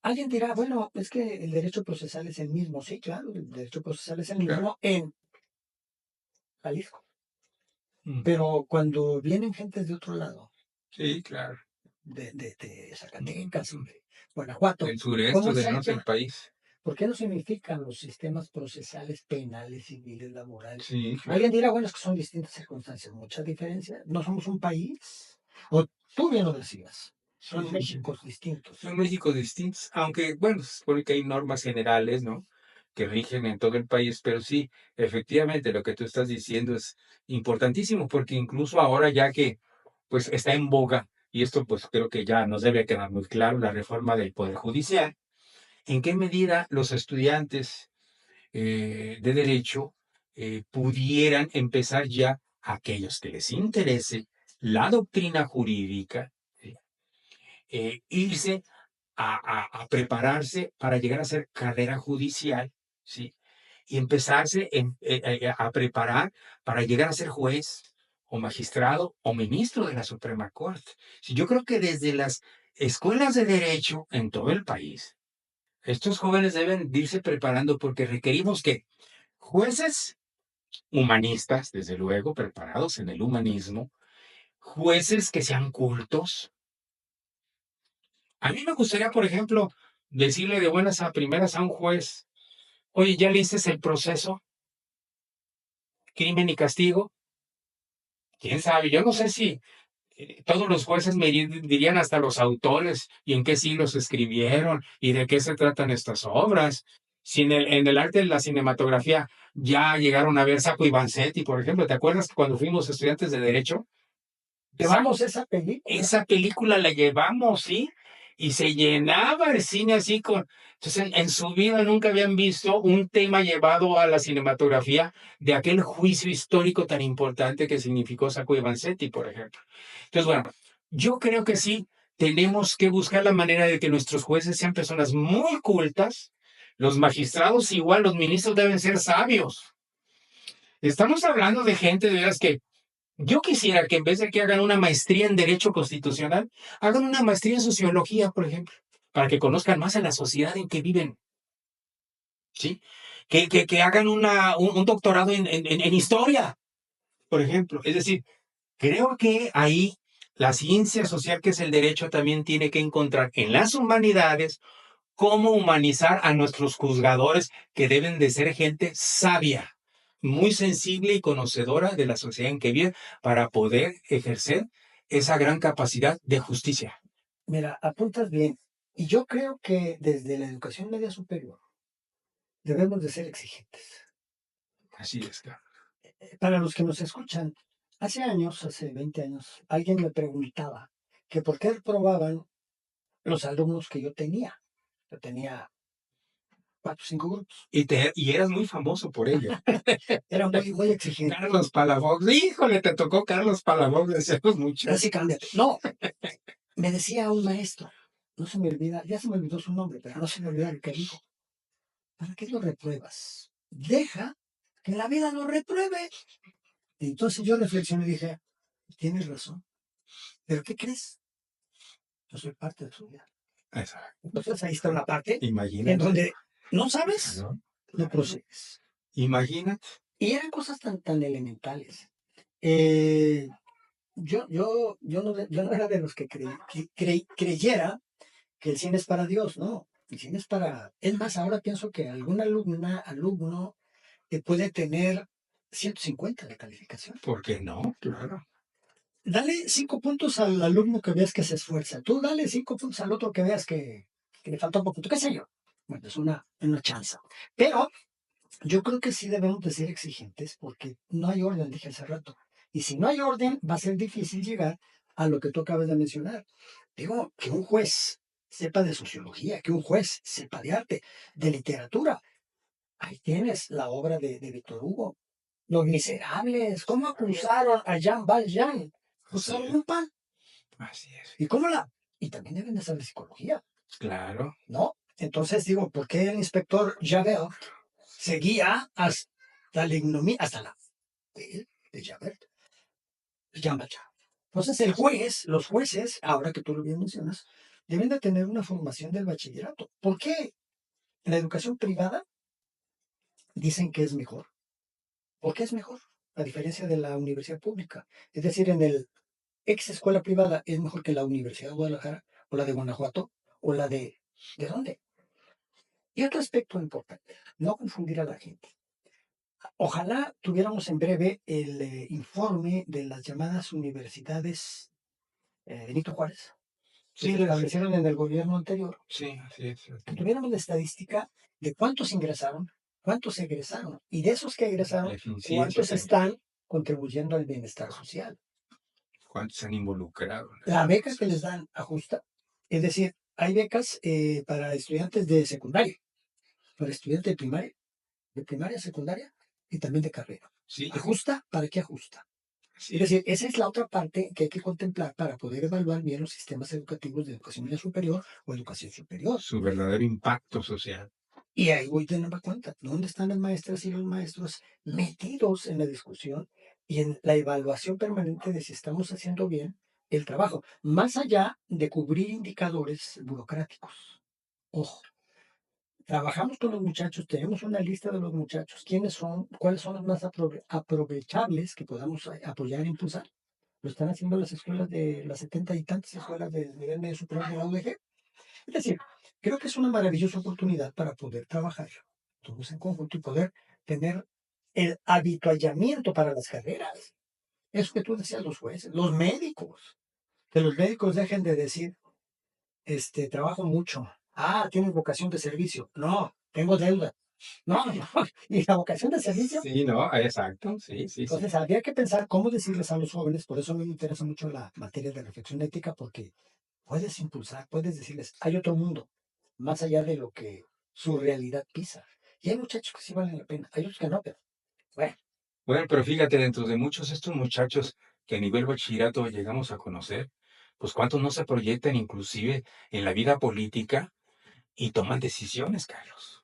Alguien dirá, bueno, es que el derecho procesal es el mismo. Sí, claro, el derecho procesal es el Claro. mismo en Jalisco. Mm. Pero cuando vienen gentes de otro lado, Sí, claro. de Zacatecas o Mm. de Guanajuato, Del sureste, ¿cómo del es norte del allá? país. ¿Por qué no se unifican los sistemas procesales penales, civiles, laborales? Sí, Alguien claro. dirá, bueno, es que son distintas circunstancias, mucha diferencia. No somos un país. O tú bien lo decías, Sí, son sí, sí. Méxicos distintos. Son México distintos, aunque, bueno, se supone que hay normas generales, ¿no? que rigen en todo el país, pero sí, efectivamente, lo que tú estás diciendo es importantísimo, porque incluso ahora ya que pues está en boga, y esto pues creo que ya nos debe quedar muy claro, la reforma del Poder Judicial, ¿en qué medida los estudiantes de derecho pudieran empezar ya, aquellos que les interese la doctrina jurídica, ¿sí? Irse a prepararse para llegar a hacer carrera judicial, ¿sí? Y empezarse a preparar para llegar a ser juez o magistrado o ministro de la Suprema Corte. Sí, yo creo que desde las escuelas de derecho en todo el país, estos jóvenes deben de irse preparando porque requerimos que jueces humanistas, desde luego, preparados en el humanismo, jueces que sean cultos. A mí me gustaría, por ejemplo, decirle de buenas a primeras a un juez, oye, ¿ya leíste el proceso? Crimen y castigo. ¿Quién sabe? Yo no sé si todos los jueces me dirían hasta los autores y en qué siglos escribieron y de qué se tratan estas obras. Si en el arte de la cinematografía ya llegaron a ver Sacco y Vanzetti, por ejemplo, ¿te acuerdas que cuando fuimos estudiantes de Derecho? Llevamos esa película. Esa película la llevamos, ¿sí? Y se llenaba el cine así con... Entonces, en su vida nunca habían visto un tema llevado a la cinematografía de aquel juicio histórico tan importante que significó Sacco y Vanzetti, por ejemplo. Entonces, bueno, yo creo que sí, tenemos que buscar la manera de que nuestros jueces sean personas muy cultas, los magistrados igual, los ministros deben ser sabios. Estamos hablando de gente de veras que yo quisiera que en vez de que hagan una maestría en Derecho Constitucional, hagan una maestría en Sociología, por ejemplo, para que conozcan más a la sociedad en que viven, ¿sí? Que hagan un doctorado en Historia, por ejemplo. Es decir, creo que ahí la ciencia social, que es el derecho, también tiene que encontrar en las humanidades cómo humanizar a nuestros juzgadores, que deben de ser gente sabia, muy sensible y conocedora de la sociedad en que vive, para poder ejercer esa gran capacidad de justicia. Mira, apuntas bien. Y yo creo que desde la educación media superior debemos de ser exigentes. Así es, claro. Para los que nos escuchan, hace años, hace 20 años, alguien me preguntaba que por qué reprobaban los alumnos que yo tenía. Yo tenía 4 o 5 grupos. Y eras muy famoso por ello. Era muy exigente. Carlos Palafox, híjole, te tocó Carlos Palafox, decíamos mucho. Así cámbiate. No, me decía un maestro, no se me olvida, ya se me olvidó su nombre, pero no se me olvida lo que dijo. ¿Para qué lo repruebas? Deja que la vida lo repruebe. Y entonces yo reflexioné y dije, tienes razón, pero ¿qué crees? Yo soy parte de su vida. Exacto. Entonces ahí está una parte en Imagínate. donde no sabes, Claro, no claro. procedes. Imagínate. Y eran cosas tan elementales. Eh, yo no era de los que creyera que el cine es para Dios, no. El cine es para... Es más, ahora pienso que alumno, puede tener 150 de calificación. ¿Por qué no? Claro. Dale 5 puntos al alumno que veas que se esfuerza. Tú dale 5 puntos al otro que veas que le falta un poquito, qué sé yo. Bueno, es una chance. Pero yo creo que sí debemos de ser exigentes porque no hay orden, dije hace rato. Y si no hay orden, va a ser difícil llegar a lo que tú acabas de mencionar. Digo, que un juez sepa de sociología, que un juez sepa de arte, de literatura. Ahí tienes la obra de Víctor Hugo. Los Miserables. ¿Cómo acusaron a Jean Valjean? Así Usaron es. un pan. Así es. ¿Y cómo la? Y también deben de saber psicología, Claro. ¿no? Entonces digo, ¿por qué el inspector Javert seguía hasta la ignominia, hasta la de Javert? Jean Valjean. Entonces el juez, los jueces, ahora que tú lo bien mencionas, deben de tener una formación del bachillerato. ¿Por qué la educación privada dicen que es mejor? ¿Por qué es mejor? A diferencia de la universidad pública. Es decir, en el ex escuela privada es mejor que la Universidad de Guadalajara o la de Guanajuato o la ¿de dónde? Y otro aspecto importante, no confundir a la gente. Ojalá tuviéramos en breve el informe de las llamadas universidades Benito Juárez, que Sí, se establecieron en el gobierno anterior, sí, así es. que tuviéramos la estadística de cuántos ingresaron, ¿Cuántos egresaron? Y de esos que La egresaron, eficiencia ¿cuántos también. están contribuyendo al bienestar social? ¿Cuántos se han involucrado en La este beca que les proceso? dan ajusta. Es decir, hay becas para estudiantes de secundaria, para estudiantes de primaria, secundaria y también de carrera. Sí, ¿Ajusta? ¿Para qué ajusta? así Es es. decir, esa es la otra parte que hay que contemplar para poder evaluar bien los sistemas educativos de educación media superior o educación superior. Su verdadero impacto social. Y ahí voy de nueva cuenta, ¿dónde están las maestras y los maestros metidos en la discusión y en la evaluación permanente de si estamos haciendo bien el trabajo, más allá de cubrir indicadores burocráticos? Ojo, trabajamos con los muchachos, tenemos una lista de los muchachos, quiénes son, cuáles son los más aprovechables que podamos apoyar e impulsar. Lo están haciendo las escuelas de las 70 y tantas escuelas del nivel medio superior de la UDG. Es decir, creo que es una maravillosa oportunidad para poder trabajar todos en conjunto y poder tener el habituallamiento para las carreras. Eso que tú decías, los jueces, los médicos, que los médicos dejen de decir, trabajo mucho. Ah, tienes vocación de servicio. No, tengo deuda. No, no. Y la vocación de servicio. Sí, no, exacto, sí, sí, sí. Entonces, habría que pensar cómo decirles a los jóvenes, por eso me interesa mucho la materia de reflexión ética, porque puedes impulsar, puedes decirles, hay otro mundo, más allá de lo que su realidad pisa. Y hay muchachos que sí valen la pena, hay otros que no, pero bueno, Bueno, pero fíjate, dentro de muchos de estos muchachos que a nivel bachillerato llegamos a conocer, pues cuántos no se proyectan inclusive en la vida política y toman decisiones, Carlos.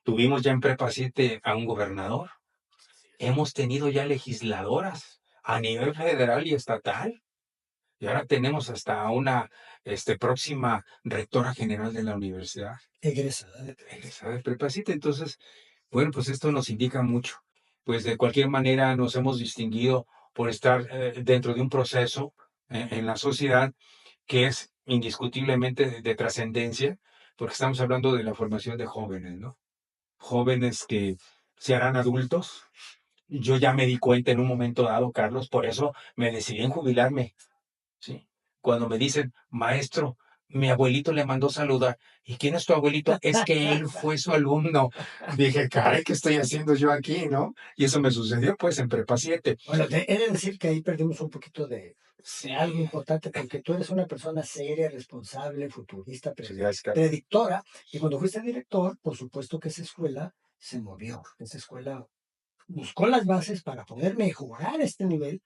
Tuvimos ya en Prepa 7 a un gobernador, hemos tenido ya legisladoras a nivel federal y estatal, y ahora tenemos hasta una próxima rectora general de la universidad, egresada de egresada de Prepa 7. Entonces, bueno, pues esto nos indica mucho. Pues de cualquier manera nos hemos distinguido por estar dentro de un proceso en la sociedad que es indiscutiblemente de trascendencia, porque estamos hablando de la formación de jóvenes, ¿no? Jóvenes que se harán adultos. Yo ya me di cuenta en un momento dado, Carlos, por eso me decidí en jubilarme, ¿sí? Cuando me dicen, maestro, mi abuelito le mandó saludar. ¿Y quién es tu abuelito? Es que él fue su alumno. Dije, caray, ¿qué estoy haciendo yo aquí, no? Y eso me sucedió, pues, en Prepa 7. Bueno, he de decir que ahí perdimos un poquito de algo Sí, importante, porque tú eres una persona seria, responsable, futurista, muchas gracias, Carlos. predictora, y cuando fuiste director, por supuesto que esa escuela se movió, esa escuela buscó las bases para poder mejorar este nivel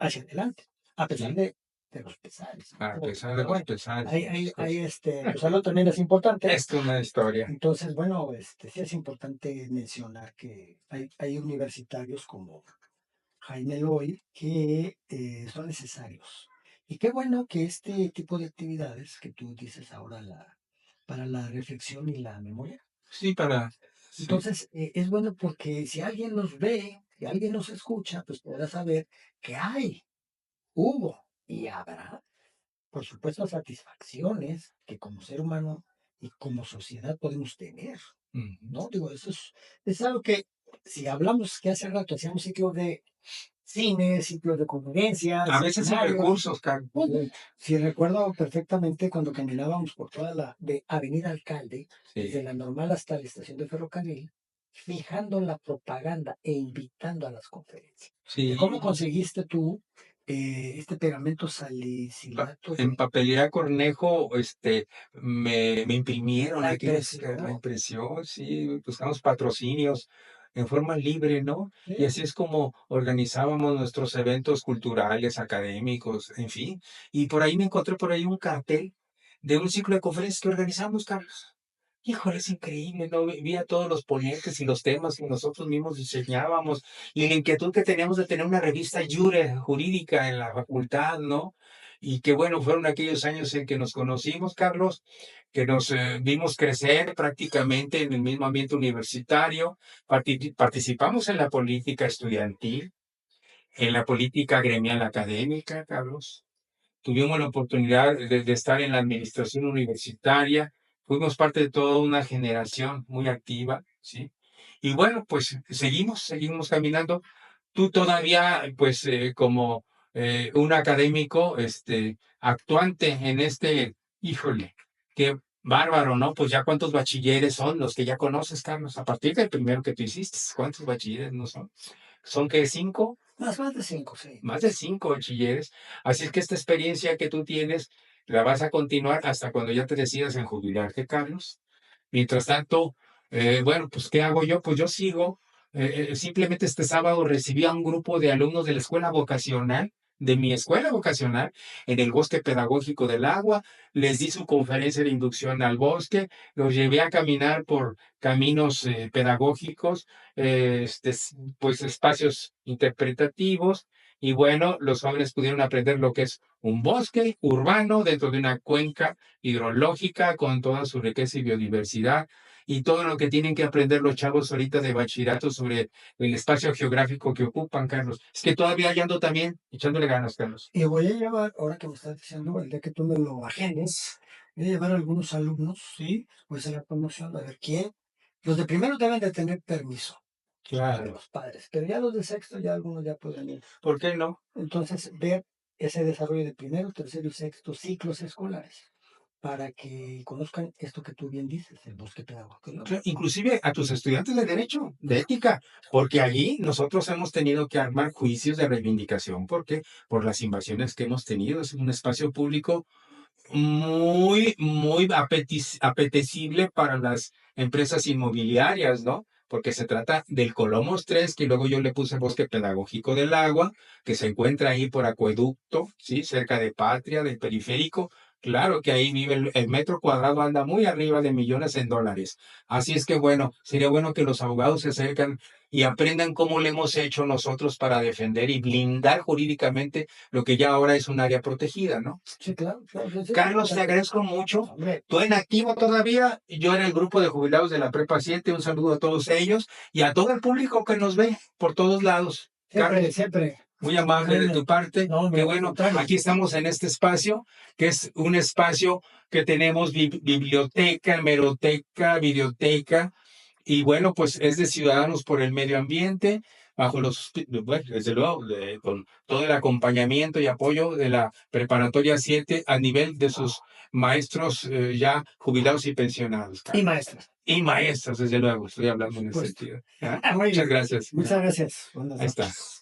hacia adelante, a pesar Sí, de los pesares, ¿no? a pesar de Pero los bueno, pesares hay, y hay, las hay cosas. tu salud también es importante. Esto es una historia. Entonces, bueno, sí es importante mencionar que hay universitarios como Jaime Loy que son necesarios. Y qué bueno que este tipo de actividades que tú dices ahora para la reflexión y la memoria. Sí, sí, Entonces, es bueno porque si alguien nos ve, si alguien nos escucha, pues podrá saber que hay, hubo y habrá, por supuesto, satisfacciones que como ser humano y como sociedad podemos tener, ujú. ¿no? Digo, es algo que, si hablamos que hace rato hacíamos ciclos de cine, ciclos de A conferencias, veces sin seminarios. recursos, Carlos. Sí, recuerdo perfectamente cuando caminábamos por toda la de Avenida Alcalde, desde Sí, la normal hasta la estación de ferrocarril, fijando la propaganda e invitando a las conferencias. De sí, cómo conseguiste tú este pegamento salicilato en de papelería Cornejo, me imprimieron la aquellos, la impresión. impresión, sí, buscamos patrocinios en forma libre, ¿no? Y Sí, así es como organizábamos nuestros eventos culturales, académicos, en fin. Y por ahí me encontré por ahí un cartel de un ciclo de conferencias que organizamos, Carlos. Híjole, es increíble, ¿no? Vi a todos los ponentes y los temas que nosotros mismos diseñábamos y la inquietud que teníamos de tener una revista jurídica en la facultad, ¿no? Y que bueno, fueron aquellos años en que nos conocimos, Carlos, que nos vimos crecer prácticamente en el mismo ambiente universitario, participamos en la política estudiantil, en la política gremial académica, Carlos. Tuvimos la oportunidad de estar en la administración universitaria, fuimos parte de toda una generación muy activa, ¿sí? Y bueno, pues seguimos caminando. Tú todavía, pues, como un académico, actuante en híjole, qué Bárbaro, ¿no? Pues ya cuántos bachilleres son los que ya conoces, Carlos, a partir del primero que tú hiciste, ¿cuántos bachilleres no son? ¿Son que 5? Más de 5, sí. Más de 5 bachilleres. Así es que esta experiencia que tú tienes la vas a continuar hasta cuando ya te decidas en jubilarte, Carlos. Mientras tanto, bueno, pues, ¿qué hago yo? Pues yo sigo. Simplemente este sábado recibí a un grupo de alumnos de la escuela vocacional, de mi escuela vocacional, en el Bosque Pedagógico del Agua. Les di su conferencia de inducción al bosque, los llevé a caminar por caminos pedagógicos, pues espacios interpretativos. Y bueno, los jóvenes pudieron aprender lo que es un bosque urbano dentro de una cuenca hidrológica con toda su riqueza y biodiversidad y todo lo que tienen que aprender los chavos ahorita de bachillerato sobre el espacio geográfico que ocupan, Carlos. Es que todavía ando también echándole ganas, Carlos. Y voy a llevar, ahora que me estás diciendo, el día que tú me lo agendes, voy a llevar a algunos alumnos, ¿sí? Voy a hacer la promoción, a ver quién. Los de primero deben de tener permiso de Claro. los padres, pero ya los de sexto, ya algunos ya pueden ir. ¿Por qué no? Entonces, ver ese desarrollo de primero, tercero y sexto ciclos escolares para que conozcan esto que tú bien dices, el bosque pedagógico. Inclusive a tus estudiantes de derecho, de ética, porque allí nosotros hemos tenido que armar juicios de reivindicación, porque por las invasiones que hemos tenido es un espacio público muy apetecible para las empresas inmobiliarias, ¿no? Porque se trata del Colomos 3, que luego yo le puse Bosque Pedagógico del Agua, que se encuentra ahí por Acueducto, ¿sí? Cerca de Patria, del periférico. Claro que ahí vive el metro cuadrado, anda muy arriba de millones en dólares. Así es que bueno, sería bueno que los abogados se acercan y aprendan cómo le hemos hecho nosotros para defender y blindar jurídicamente lo que ya ahora es un área protegida, ¿no? Sí, claro, claro. Sí, sí. Carlos, te agradezco mucho. Hombre, Tú en activo todavía, yo era el grupo de jubilados de la Prepa 7. Un saludo a todos ellos y a todo el público que nos ve por todos lados. siempre, Carlos, siempre. muy amable de tu parte. No, Qué hombre, al bueno, contrario. aquí estamos en este espacio, que es un espacio que tenemos biblioteca, hemeroteca, videoteca, y bueno, pues es de Ciudadanos por el Medio Ambiente, bajo bueno, desde luego, con todo el acompañamiento y apoyo de la Preparatoria 7 a nivel de sus maestros ya jubilados y pensionados, Y Carlos. maestras. Y maestras, desde luego, estoy Por hablando en ese supuesto. sentido. ¿Ah? Muy Muchas bien. gracias. Muchas gracias. Buenas Ahí está. noches.